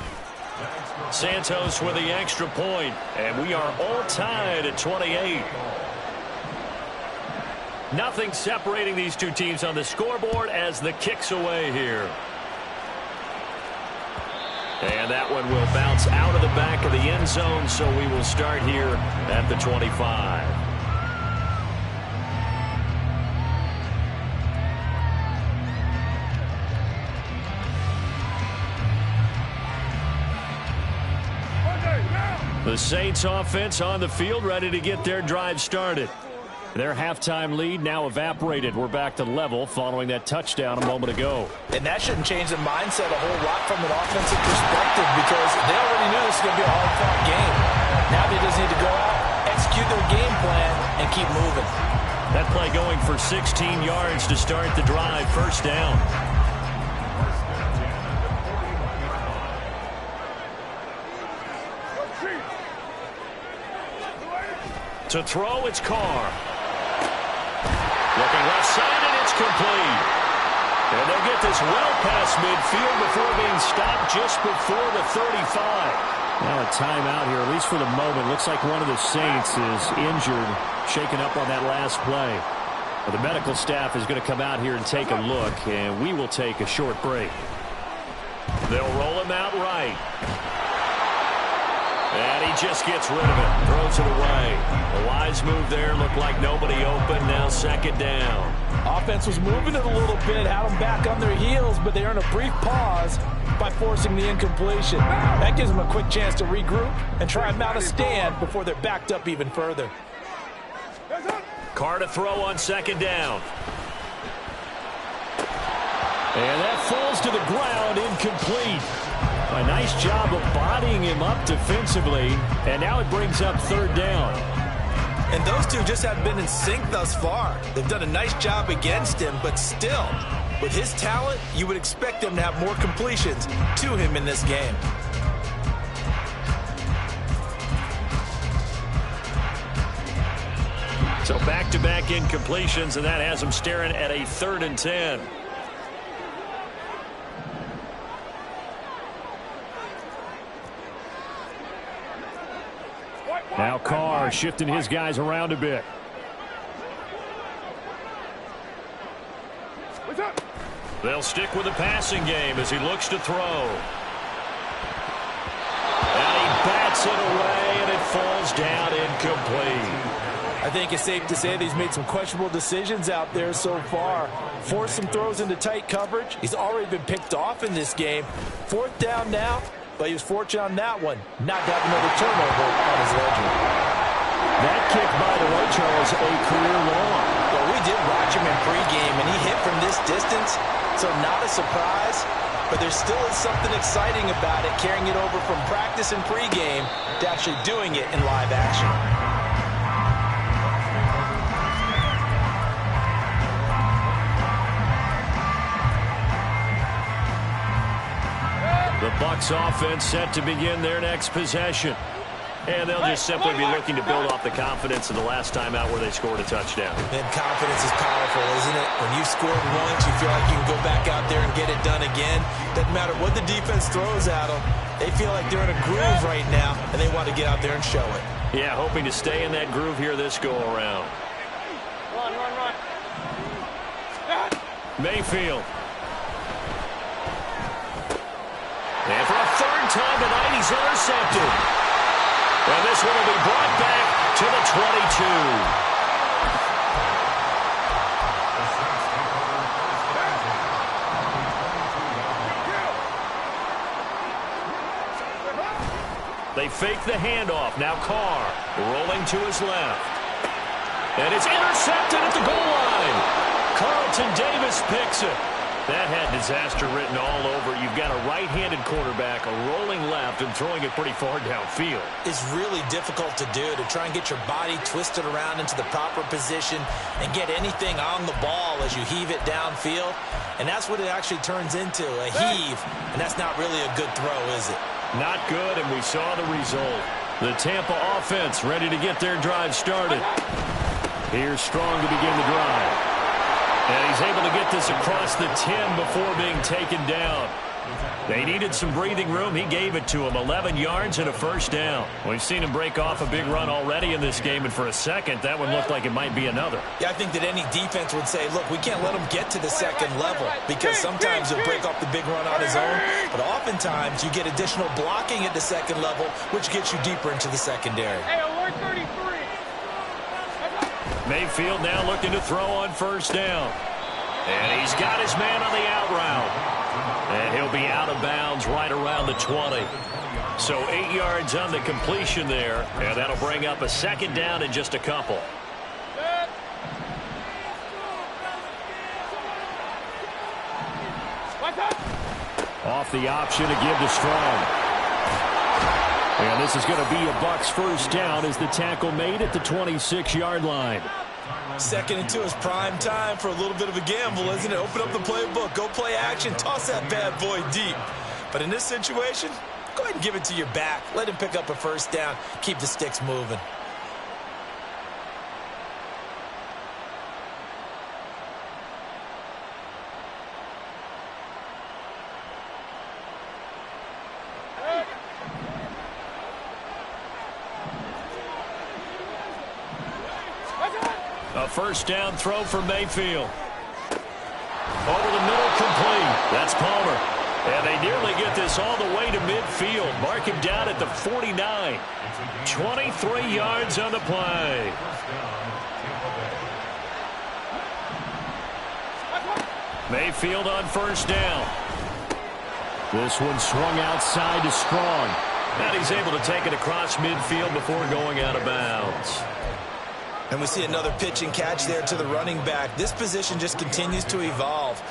Santos with the extra point, and we are all tied at 28. Nothing separating these two teams on the scoreboard as the kick's away here. And that one will bounce out of the back of the end zone, so we will start here at the 25. The Saints offense on the field, ready to get their drive started. Their halftime lead now evaporated. We're back to level following that touchdown a moment ago. And that shouldn't change the mindset a whole lot from an offensive perspective because they already knew this was going to be a hard-fought game. Now they just need to go out, execute their game plan, and keep moving. That play going for 16 yards to start the drive. 1st down. To throw, it's Carr. Looking left side, and it's complete. And they'll get this well past midfield before being stopped just before the 35. Now a timeout here, at least for the moment. Looks like one of the Saints is injured, shaken up on that last play. Well, the medical staff is going to come out here and take a look, and we will take a short break. They'll roll him out right. And he just gets rid of it, throws it away. A wise move there, looked like nobody open, now 2nd down. Offense was moving it a little bit, had them back on their heels, but they earned a brief pause by forcing the incompletion. That gives them a quick chance to regroup and try and mount a stand before they're backed up even further. Carr to throw on 2nd down. And that falls to the ground, incomplete. A nice job of bodying him up defensively, and now it brings up 3rd down. And those two just haven't been in sync thus far. They've done a nice job against him, but still, with his talent, you would expect them to have more completions to him in this game. So back-to-back incompletions, and that has them staring at a 3rd and 10. Now Carr shifting his guys around a bit. They'll stick with the passing game as he looks to throw. And he bats it away, and it falls down incomplete. I think it's safe to say that he's made some questionable decisions out there so far. Forced some throws into tight coverage. He's already been picked off in this game. 4th down now. But he was fortunate on that one, not to have another turnover on his ledger. That kick, by the way, Charles, a career long. Well, we did watch him in pregame, and he hit from this distance, so not a surprise. But there still is something exciting about it, carrying it over from practice and pregame to actually doing it in live action. The Bucs offense set to begin their next possession. And they'll just simply be looking to build off the confidence of the last time out where they scored a touchdown. And confidence is powerful, isn't it? When you've scored once, you feel like you can go back out there and get it done again. Doesn't matter what the defense throws at them. They feel like they're in a groove right now, and they want to get out there and show it. Yeah, hoping to stay in that groove here this go-around. Run. Mayfield. And for a third time tonight, he's intercepted. And this one will be brought back to the 22. They fake the handoff. Now Carr rolling to his left. And it's intercepted at the goal line. Carlton Davis picks it. That had disaster written all over. You've got a right-handed quarterback, a rolling left, and throwing it pretty far downfield. It's really difficult to do, to try and get your body twisted around into the proper position and get anything on the ball as you heave it downfield. And that's what it actually turns into, a heave. And that's not really a good throw, is it? Not good, and we saw the result. The Tampa offense ready to get their drive started. Here's Strong to begin the drive. And he's able to get this across the 10 before being taken down. They needed some breathing room. He gave it to him. 11 yards and a first down. We've seen him break off a big run already in this game, and for a second, that one looked like it might be another. Yeah, I think that any defense would say, look, we can't let him get to the second level, because sometimes he'll break off the big run on his own, but oftentimes you get additional blocking at the second level, which gets you deeper into the secondary. Hey, alert 33. Mayfield now looking to throw on first down. And he's got his man on the out route. And he'll be out of bounds right around the 20. So 8 yards on the completion there. And that'll bring up a second down in just a couple. Off the option to give to Strong. And this is going to be a Bucs first down as the tackle made at the 26-yard line. 2nd and 2 is prime time for a little bit of a gamble, isn't it? Open up the playbook, go play action, toss that bad boy deep. But in this situation, go ahead and give it to your back. Let him pick up a first down, keep the sticks moving. A first down throw for Mayfield. Over the middle, complete. That's Palmer. And they nearly get this all the way to midfield. Mark him down at the 49. 23 yards on the play. Mayfield on first down. This one swung outside to Strong. And he's able to take it across midfield before going out of bounds. And we see another pitch and catch there to the running back. This position just continues to evolve.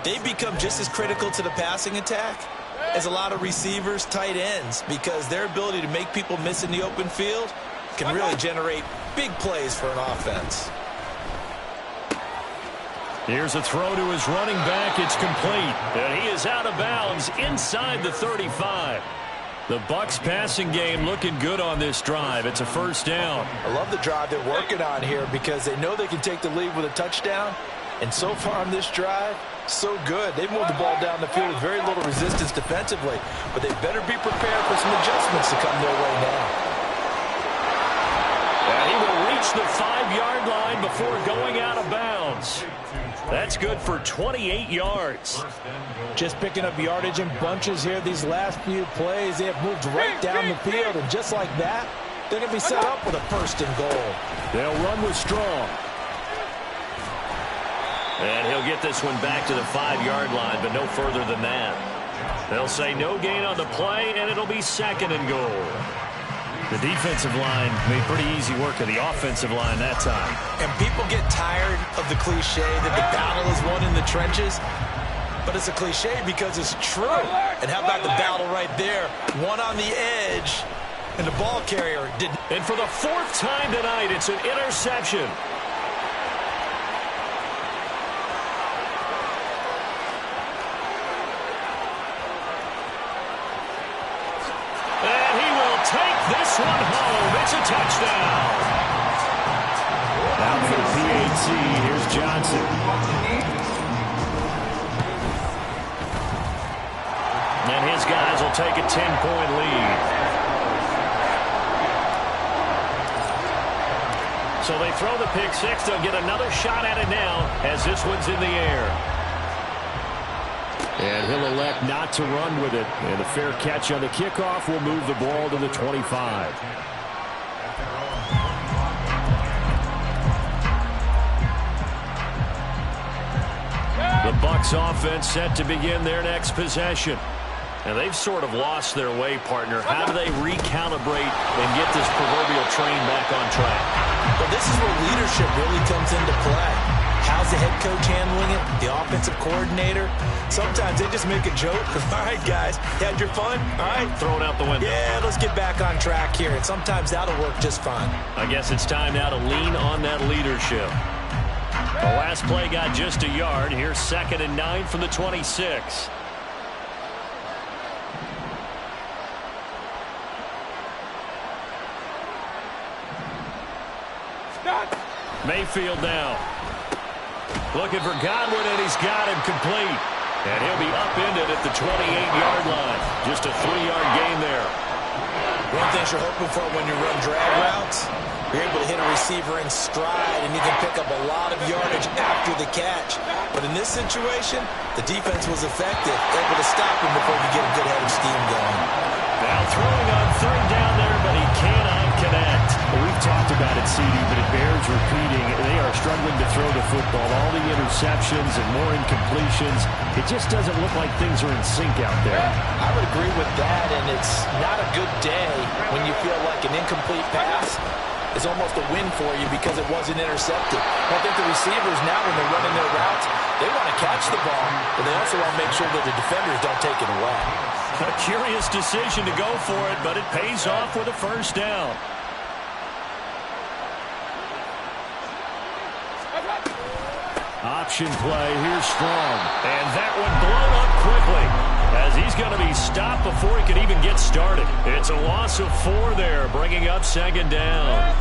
They've become just as critical to the passing attack as a lot of receivers, tight ends, because their ability to make people miss in the open field can really generate big plays for an offense. Here's a throw to his running back. It's complete. And he is out of bounds inside the 35. The Bucs passing game looking good on this drive. It's a first down. I love the drive they're working on here because they know they can take the lead with a touchdown. And so far on this drive, so good. They've moved the ball down the field with very little resistance defensively. But they better be prepared for some adjustments to come their way now. And he will reach the 5-yard line before going out of bounds. That's good for 28 yards. Just picking up yardage in bunches here these last few plays. They have moved right down the field, and just like that, they're going to be set up with a first and goal. They'll run with Strong. And he'll get this one back to the 5-yard line, but no further than that. They'll say no gain on the play, and it'll be 2nd and goal. The defensive line made pretty easy work of the offensive line that time. And people get tired of the cliche that the battle is won in the trenches. But it's a cliche because it's true. And how about the battle right there? One on the edge, and the ball carrier didn't. And for the 4th time tonight, it's an interception. And he will take this one home. It's a touchdown. Out for the PAT, here's Johnson. And his guys will take a 10-point lead. So they throw the pick six. They'll get another shot at it now as this one's in the air. And he'll elect not to run with it. And a fair catch on the kickoff will move the ball to the 25. The Bucs offense set to begin their next possession. And they've sort of lost their way, partner. How do they recalibrate and get this proverbial train back on track? Well, this is where leadership really comes into play. How's the head coach handling it? The offensive coordinator? Sometimes they just make a joke. All right, guys, you had your fun? All right. Throw it out the window. Yeah, let's get back on track here. And sometimes that'll work just fine. I guess it's time now to lean on that leadership. The last play got just a yard. Here's 2nd and 9 from the 26. Mayfield now. Looking for Godwin, and he's got him complete. And he'll be upended at the 28-yard line. Just a 3-yard gain there. One thing you're hoping for when you run drag routes, you're able to hit a receiver in stride, and you can pick up a lot of yardage after the catch. But in this situation, the defense was effective, able to stop him before he could get a good head of steam going. Now throwing on 3rd down there, but he cannot connect. Well, we've talked about it, CD, but it bears repeating. They are struggling to throw the football. All the interceptions and more incompletions. It just doesn't look like things are in sync out there. I would agree with that, and it's not a good day when you feel like an incomplete pass is almost a win for you because it wasn't intercepted. I think the receivers now, when they're running their routes, they want to catch the ball, but they also want to make sure that the defenders don't take it away. A curious decision to go for it, but it pays off with a 1st down. Option play, here's Strong. And that one blown up quickly as he's going to be stopped before he can even get started. It's a loss of 4 there, bringing up 2nd down.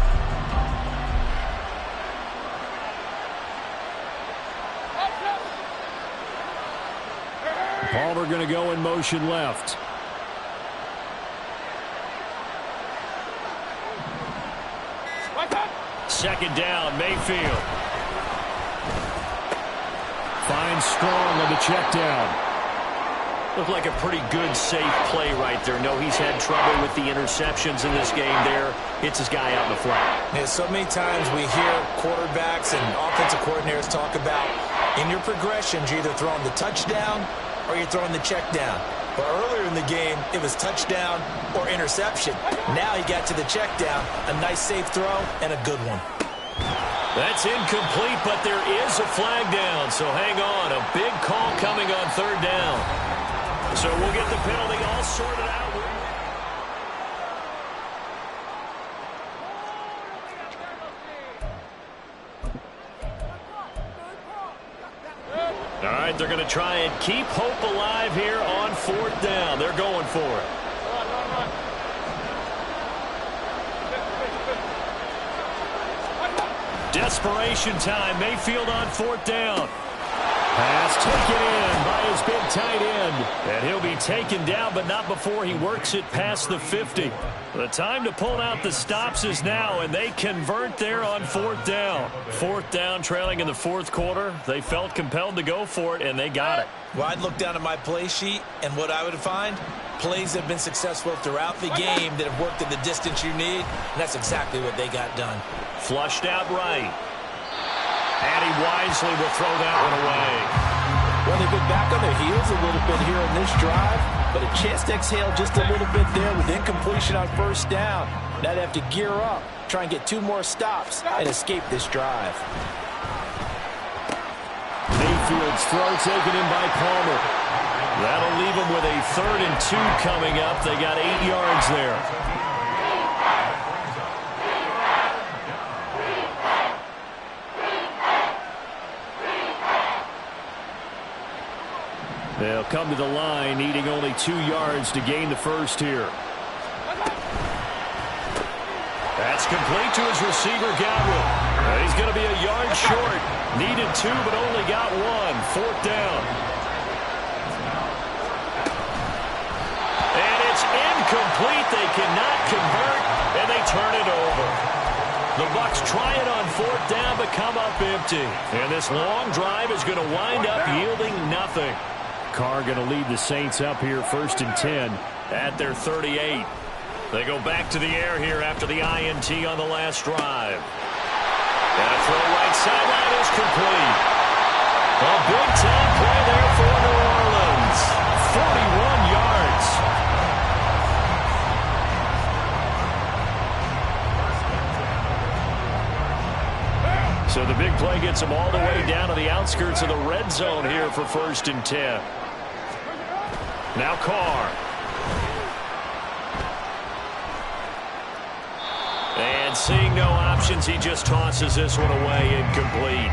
Palmer going to go in motion left. Second down, Mayfield. Finds Strong on the check down. Looked like a pretty good, safe play right there. No, he's had trouble with the interceptions in this game there. Hits his guy out in the flat. Yeah, so many times we hear quarterbacks and offensive coordinators talk about in your progressions, you're either throwing the touchdown or you're throwing the check down. But earlier in the game, it was touchdown or interception. Now he got to the check down, a nice safe throw, and a good one. That's incomplete, but there is a flag down, so hang on. A big call coming on 3rd down. So we'll get the penalty all sorted out. All right, they're going to try and keep hope alive here on 4th down. They're going for it. Desperation time. Mayfield on 4th down. Pass taken in by his big tight end. And he'll be taken down, but not before he works it past the 50. The time to pull out the stops is now, and they convert there on 4th down. 4th down, trailing in the 4th quarter. They felt compelled to go for it, and they got it. Well, I'd look down at my play sheet, and what I would find, plays that have been successful throughout the game that have worked in the distance you need, and that's exactly what they got done. Flushed out right. And he wisely will throw that one away. Well, they've been back on their heels a little bit here in this drive, but a chance to exhale just a little bit there with incompletion on first down. Now they have to gear up, try and get 2 more stops, and escape this drive. Mayfield's throw taken in by Palmer. That'll leave them with a 3rd and 2 coming up. They got 8 yards there. They'll come to the line, needing only 2 yards to gain the first here. That's complete to his receiver, Godwin. He's going to be a yard short. Needed 2, but only got 1. 4th down. And it's incomplete. They cannot convert, and they turn it over. The Bucs try it on 4th down, but come up empty. And this long drive is going to wind up yielding nothing. Carr going to lead the Saints up here 1st and 10 at their 38. They go back to the air here after the INT on the last drive. And a throw right sideline is complete. A big-time play there for New Orleans. 41 yards. So the big play gets them all the way down to the outskirts of the red zone here for 1st and 10. Now Carr. And seeing no options, he just tosses this one away, incomplete.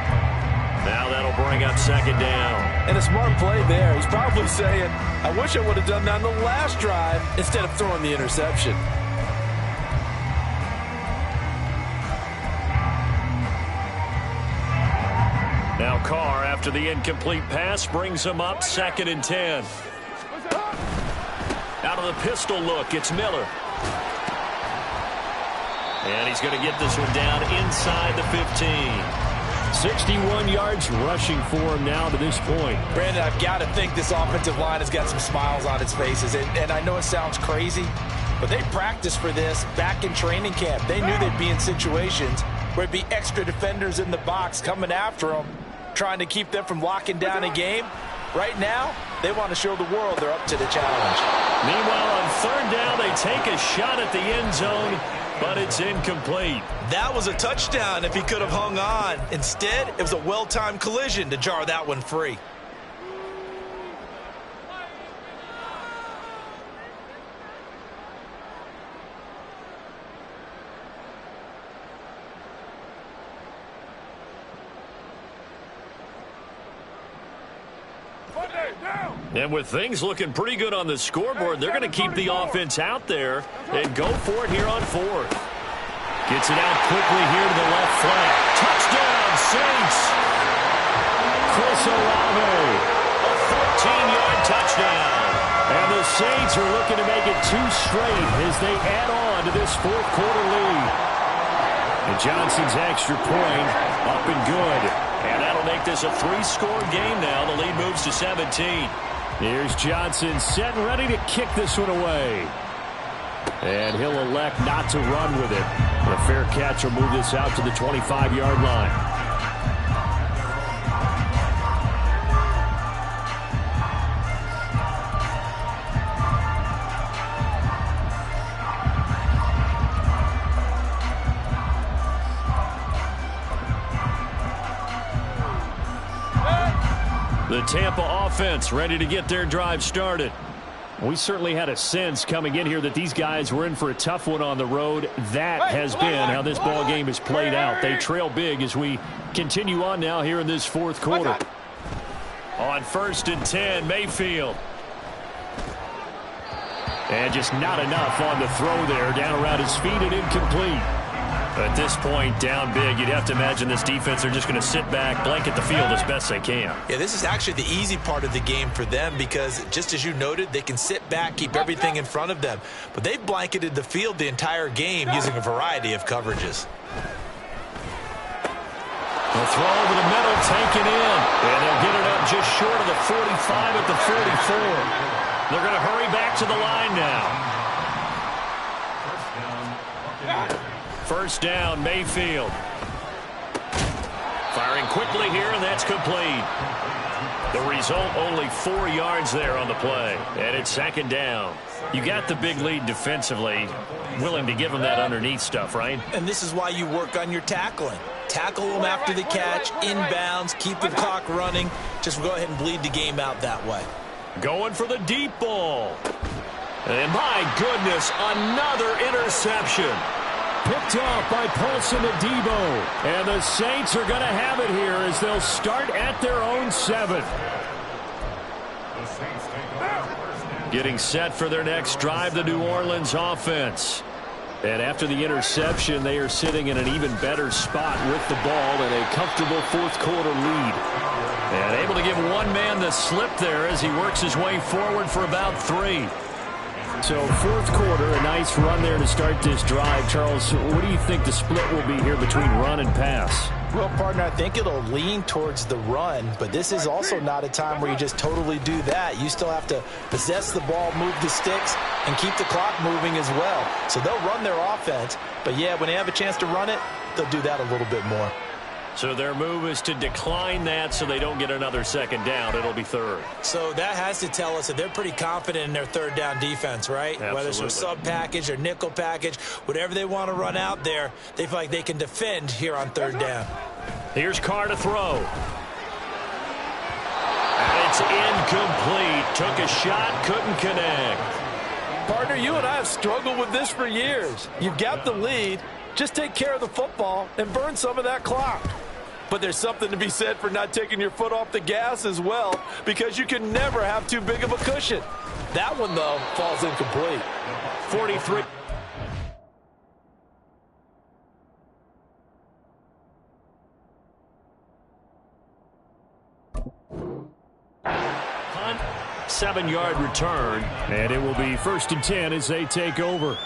Now that'll bring up 2nd down. And a smart play there. He's probably saying, I wish I would have done that on the last drive instead of throwing the interception. Now Carr, after the incomplete pass, brings him up 2nd and 10. Out of the pistol look, it's Miller. And he's going to get this one down inside the 15. 61 yards rushing for him now to this point. Brandon, I've got to think this offensive line has got some smiles on its faces. And I know it sounds crazy, but they practiced for this back in training camp. They knew they'd be in situations where it'd be extra defenders in the box coming after them, trying to keep them from locking down a game. Right now, they want to show the world they're up to the challenge. Meanwhile, on 3rd down, they take a shot at the end zone, but it's incomplete. That was a touchdown if he could have hung on. Instead, it was a well-timed collision to jar that one free. And with things looking pretty good on the scoreboard, they're going to keep the offense out there and go for it here on 4th. Gets it out quickly here to the left flank. Touchdown, Saints! Chris Olave, a 14-yard touchdown. And the Saints are looking to make it 2 straight as they add on to this 4th quarter lead. And Johnson's extra point up and good. And that'll make this a 3-score game now. The lead moves to 17. Here's Johnson set and ready to kick this one away. And he'll elect not to run with it. A fair catch will move this out to the 25-yard line. The Tampa offense ready to get their drive started. We certainly had a sense coming in here that these guys were in for a tough one on the road. That has been how this ball game has played out. They trail big as we continue on now here in this 4th quarter. On 1st and 10, Mayfield. And just not enough on the throw there. Down around his feet and incomplete. At this point, down big, you'd have to imagine this defense are just going to sit back, blanket the field as best they can. Yeah, this is actually the easy part of the game for them because, just as you noted, they can sit back, keep everything in front of them. But they've blanketed the field the entire game using a variety of coverages. The throw over the middle, taken in. And they'll get it up just short of the 45 at the 44. They're going to hurry back to the line now. 1st down, Mayfield. Firing quickly here, and that's complete. The result, only 4 yards there on the play. And it's second down. You got the big lead defensively. Willing to give them that underneath stuff, right? And this is why you work on your tackling. Tackle them after the catch, inbounds, keep the clock running. Just go ahead and bleed the game out that way. Going for the deep ball. And my goodness, another interception. Picked off by Paulson Adebo. And the Saints are going to have it here as they'll start at their own 7. Getting set for their next drive, the New Orleans offense. And after the interception, they are sitting in an even better spot with the ball in a comfortable fourth-quarter lead. And able to give one man the slip there as he works his way forward for about 3. So fourth quarter, a nice run there to start this drive. Charles, what do you think the split will be here between run and pass? Well, partner, I think it'll lean towards the run, but this is also not a time where you just totally do that. You still have to possess the ball, move the sticks, and keep the clock moving as well. So they'll run their offense, but yeah, when they have a chance to run it, they'll do that a little bit more. So their move is to decline that so they don't get another second down. It'll be third. So that has to tell us that they're pretty confident in their third down defense, right? Absolutely. Whether it's a sub package or nickel package, whatever they want to run out there, they feel like they can defend here on third down. Here's Carr to throw. And it's incomplete. Took a shot, couldn't connect. Partner, you and I have struggled with this for years. You've got the lead. Just take care of the football and burn some of that clock. But there's something to be said for not taking your foot off the gas as well, because you can never have too big of a cushion. That one, though, falls incomplete. 43. Punt, 7-yard return, and it will be 1st and 10 as they take over.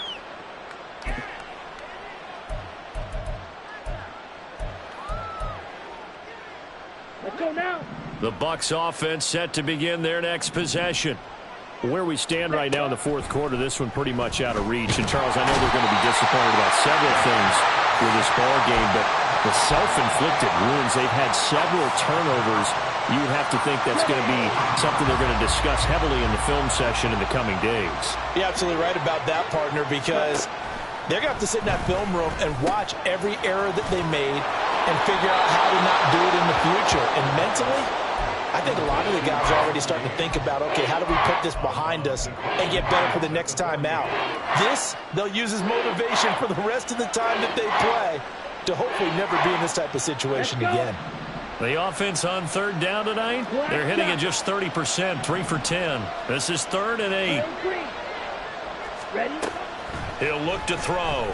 The Bucs offense set to begin their next possession. Where we stand right now in the fourth quarter, this one pretty much out of reach. And, Charles, I know they're going to be disappointed about several things with this ball game, but the self-inflicted wounds, they've had several turnovers. You would have to think that's going to be something they're going to discuss heavily in the film session in the coming days. You're absolutely right about that, partner, because they're going to have to sit in that film room and watch every error that they made and figure out how to not do it in the future. And mentally, I think a lot of the guys are already starting to think about, okay, how do we put this behind us and get better for the next time out? This, they'll use as motivation for the rest of the time that they play to hopefully never be in this type of situation again. The offense on third down tonight, they're hitting at just 30%, 3 for 10. This is 3rd and 8. Ready? He'll look to throw.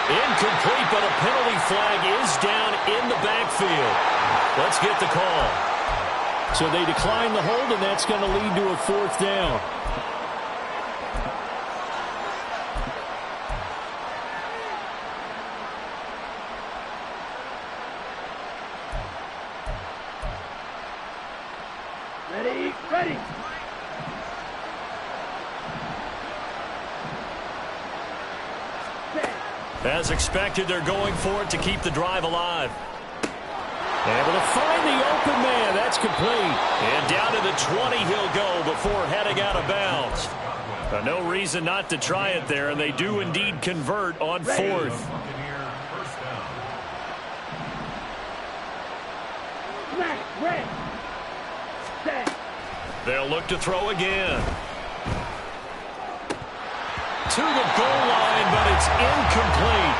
Incomplete, but a penalty flag is down in the backfield. Let's get the call. So they decline the hold, and that's going to lead to a 4th down. Ready? Ready. As expected, they're going for it to keep the drive alive. Able to find the open man. That's complete. And down to the 20 he'll go before heading out of bounds. No reason not to try it there, and they do indeed convert on 4th. They'll look to throw again. To the goal line, but it's incomplete.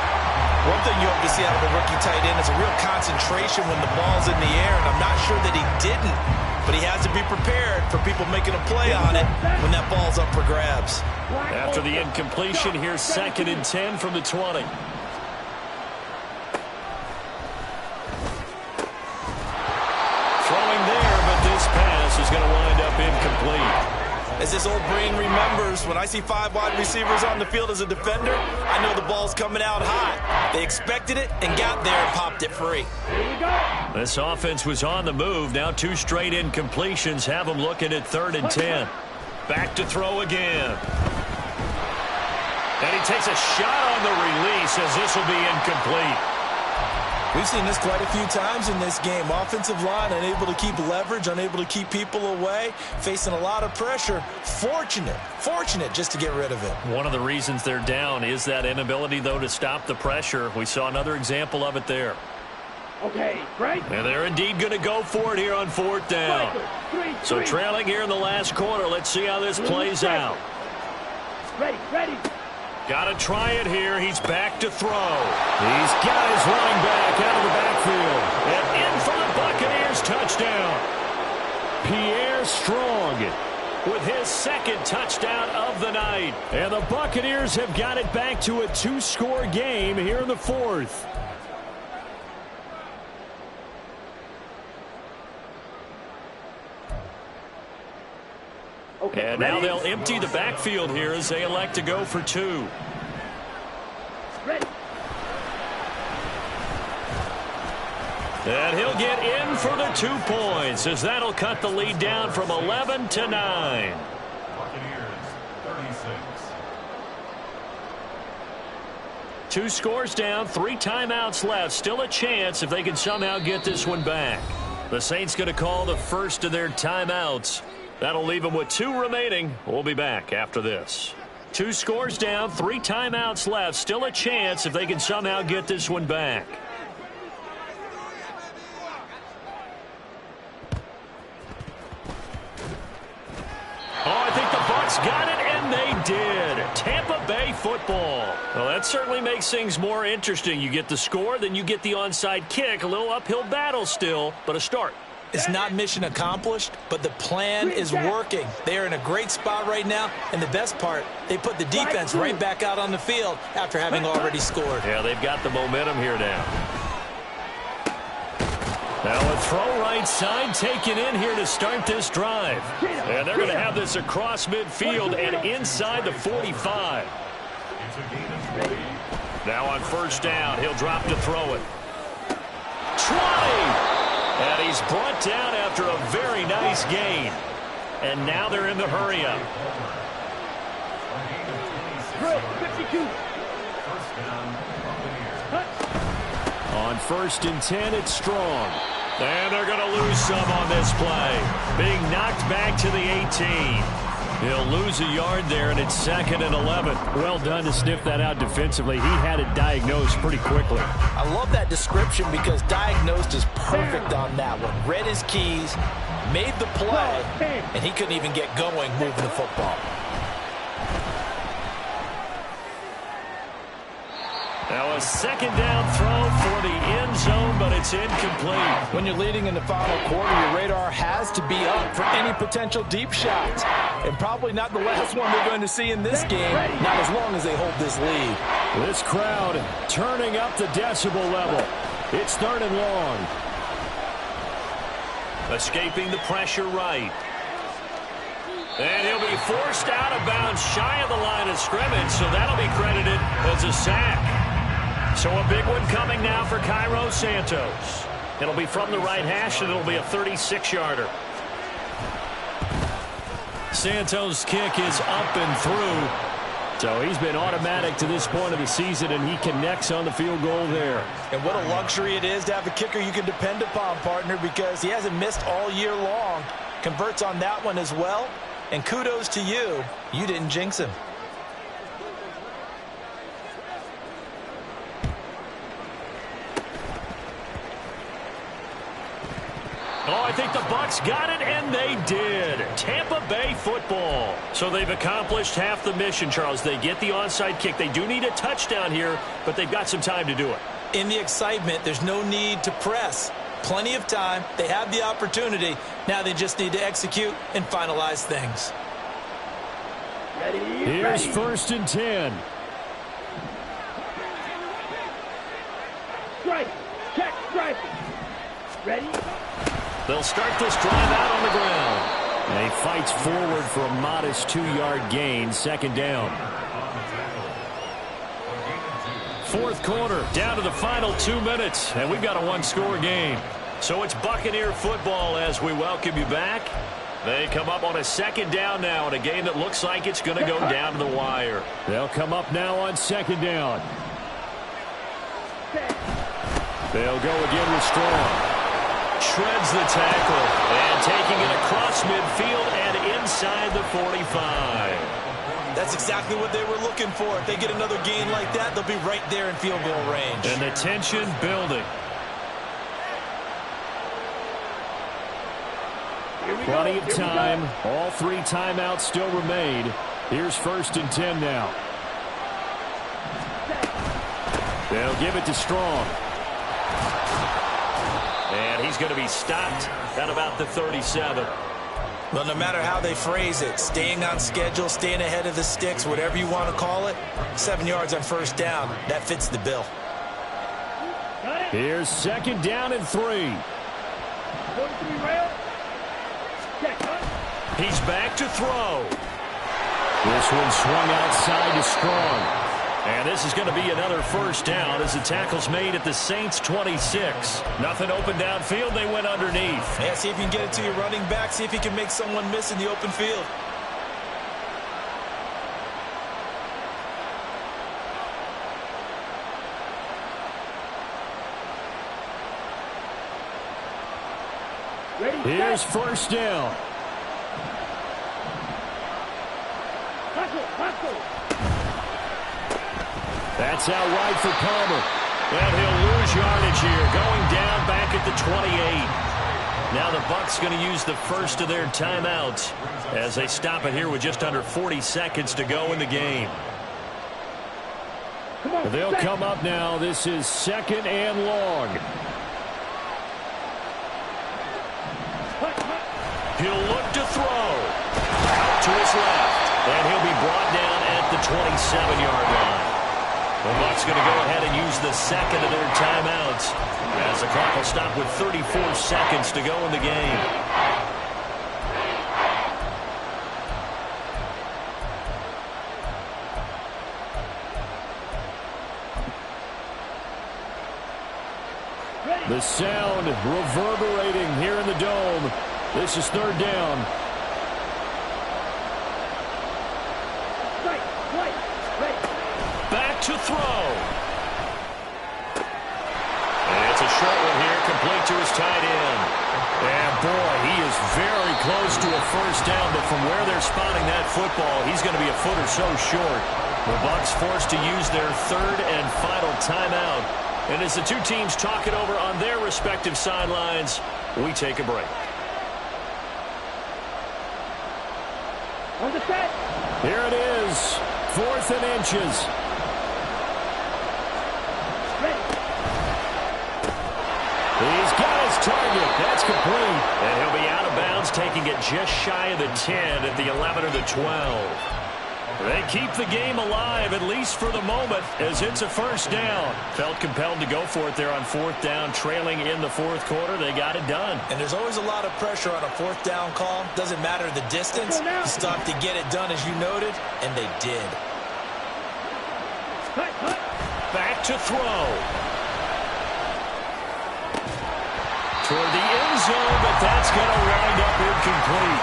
One thing you hope to see out of a rookie tight end is a real concentration when the ball's in the air, and I'm not sure that he didn't, but he has to be prepared for people making a play on it when that ball's up for grabs. After the incompletion, here's 2nd and 10 from the 20. Throwing there, but this pass is going to wind up incomplete. As this old brain remembers, when I see 5 wide receivers on the field as a defender, I know the ball's coming out hot. They expected it and got there and popped it free. This offense was on the move. Now 2 straight incompletions have them looking at 3rd and 10. Back to throw again. And he takes a shot on the release as this will be incomplete. We've seen this quite a few times in this game. Offensive line unable to keep leverage, unable to keep people away, facing a lot of pressure. Fortunate just to get rid of it. One of the reasons they're down is that inability, though, to stop the pressure. We saw another example of it there. Okay, right. And they're indeed going to go for it here on 4th down. So trailing here in the last quarter. Let's see how this plays out. Ready. Got to try it here. He's back to throw. He's got his running back out of the backfield. And in for the Buccaneers touchdown. Pierre Strong with his second touchdown of the night. And the Buccaneers have got it back to a 2-score game here in the 4th. Okay, and now they'll empty the backfield here as they elect to go for 2. Ready. And he'll get in for the 2 points as that'll cut the lead down from 11 to 9. Buccaneers, 36. 2 scores down, 3 timeouts left. Still a chance if they can somehow get this one back. The Saints going to call the first of their timeouts. That'll leave them with 2 remaining. We'll be back after this. 2 scores down, 3 timeouts left. Still a chance if they can somehow get this one back. Oh, I think the Bucs got it, and they did. Tampa Bay football. Well, that certainly makes things more interesting. You get the score, then you get the onside kick. A little uphill battle still, but a start. It's not mission accomplished, but the plan is working. They are in a great spot right now, and the best part, they put the defense right back out on the field after having already scored. Yeah, they've got the momentum here now. Now a throw right side taken in here to start this drive. And they're going to have this across midfield and inside the 45. Now on 1st down, he'll drop to throw it. 20! And he's brought down after a very nice gain. And now they're in the hurry-up. 52. On 1st and 10, it's Strong. And they're going to lose some on this play. Being knocked back to the 18. He'll lose a yard there, and it's 2nd and 11. Well done to sniff that out defensively. He had it diagnosed pretty quickly. I love that description because diagnosed is perfect on that one. Read his keys, made the play, and he couldn't even get going moving the football. Now a 2nd down throw for the end zone, but it's incomplete. When you're leading in the final quarter, your radar has to be up for any potential deep shots. And probably not the last one we're going to see in this game, not as long as they hold this lead. This crowd turning up the decibel level. It's 3rd and long. Escaping the pressure right. And he'll be forced out of bounds shy of the line of scrimmage, so that'll be credited as a sack. So a big one coming now for Cairo Santos. It'll be from the right hash, and it'll be a 36-yarder. Santos' kick is up and through. So he's been automatic to this point of the season, and he connects on the field goal there. And what a luxury it is to have a kicker you can depend upon, partner, because he hasn't missed all year long. Converts on that one as well. And kudos to you. You didn't jinx him. Oh, I think the Bucs got it, and they did. Tampa Bay football. So they've accomplished half the mission, Charles. They get the onside kick. They do need a touchdown here, but they've got some time to do it. In the excitement, there's no need to press. Plenty of time. They have the opportunity. Now they just need to execute and finalize things. Here's 1st and 10. Strike. Check. Strike. Ready. They'll start this drive out on the ground. And he fights forward for a modest 2-yard gain. 2nd down. 4th quarter, down to the final 2 minutes. And we've got a 1-score game. So it's Buccaneer football as we welcome you back. They come up on a 2nd down now in a game that looks like it's going to go down to the wire. They'll come up now on 2nd down. They'll go again with Strong. Shreds the tackle. And taking it across midfield and inside the 45. That's exactly what they were looking for. If they get another gain like that, they'll be right there in field goal range. And the tension building. Plenty of time. All 3 timeouts still remain. Here's 1st and 10 now. They'll give it to Strong. And he's going to be stopped at about the 37. Well, no matter how they phrase it, staying on schedule, staying ahead of the sticks, whatever you want to call it, 7 yards on 1st down, that fits the bill. Here's 2nd down and 3. He's back to throw. This one swung outside to Strong. And this is going to be another 1st down as the tackle's made at the Saints' 26. Nothing open downfield. They went underneath. Yeah, see if you can get it to your running back. See if you can make someone miss in the open field. Here's 1st down. That's out wide for Palmer. And he'll lose yardage here. Going down back at the 28. Now the Bucs going to use the first of their timeouts as they stop it here with just under 40 seconds to go in the game. They'll come up now. This is 2nd and long. He'll look to throw. Out to his left. And he'll be brought down at the 27-yard line. The Bucs going to go ahead and use the 2nd of their timeouts as the clock will stop with 34 seconds to go in the game. The sound reverberating here in the dome. This is 3rd down. Back to throw. And it's a short one here, complete to his tight end. And boy, he is very close to a 1st down, but from where they're spotting that football, he's going to be a foot or so short. The Bucs forced to use their 3rd and final timeout. And as the two teams talk it over on their respective sidelines, we take a break. On the set. Here it is, 4th and inches. He's got his target. That's complete. And he'll be out of bounds, taking it just shy of the 10 at the 11 or the 12. They keep the game alive, at least for the moment, as it's a 1st down. Felt compelled to go for it there on 4th down, trailing in the 4th quarter. They got it done. And there's always a lot of pressure on a 4th down call. Doesn't matter the distance. You still have to get it done, as you noted, and they did. Back to throw. Toward the end zone, but that's going to wind up incomplete.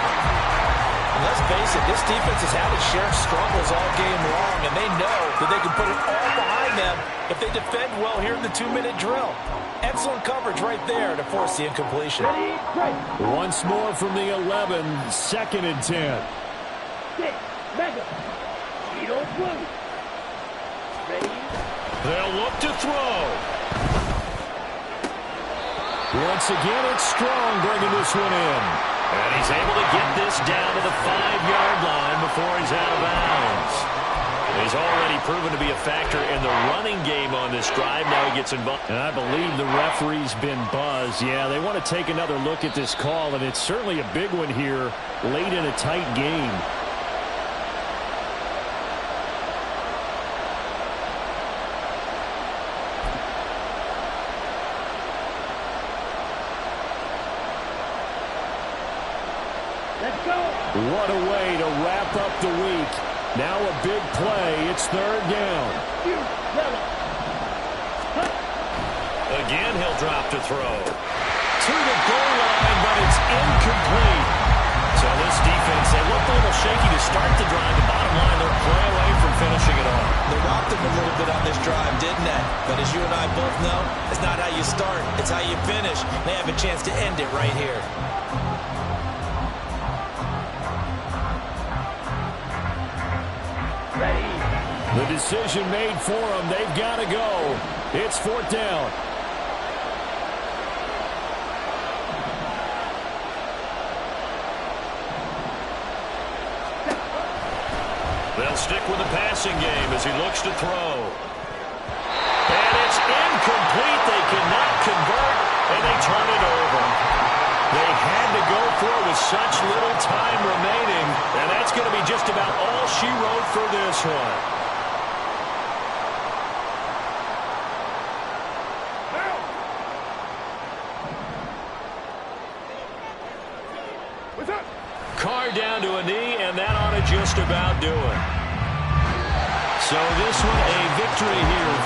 And let's face it, this defense has had its share of struggles all game long, and they know that they can put it all behind them if they defend well here in the 2-minute drill. Excellent coverage right there to force the incompletion. Once more from the 11, 2nd and 10. They'll look to throw. Once again, it's Strong bringing this one in. And he's able to get this down to the 5-yard line before he's out of bounds. He's already proven to be a factor in the running game on this drive. Now he gets involved. And I believe the referee's been buzzed. Yeah, they want to take another look at this call, and it's certainly a big one here late in a tight game. What a way to wrap up the week. Now a big play. It's 3rd down. Again, he'll drop to throw. To the goal line, but it's incomplete. So this defense, they looked a little shaky to start the drive. The bottom line, they're a play away from finishing it off. They rocked him a little bit on this drive, didn't they? But as you and I both know, it's not how you start, it's how you finish. They have a chance to end it right here. The decision made for them. They've got to go. It's 4th down. They'll stick with the passing game as he looks to throw. And it's incomplete. They cannot convert, and they turn it over. They had to go for it with such little time remaining, and that's going to be just about all she wrote for this one. Carr down to a knee, and that ought to just about do it. So this one a victory here.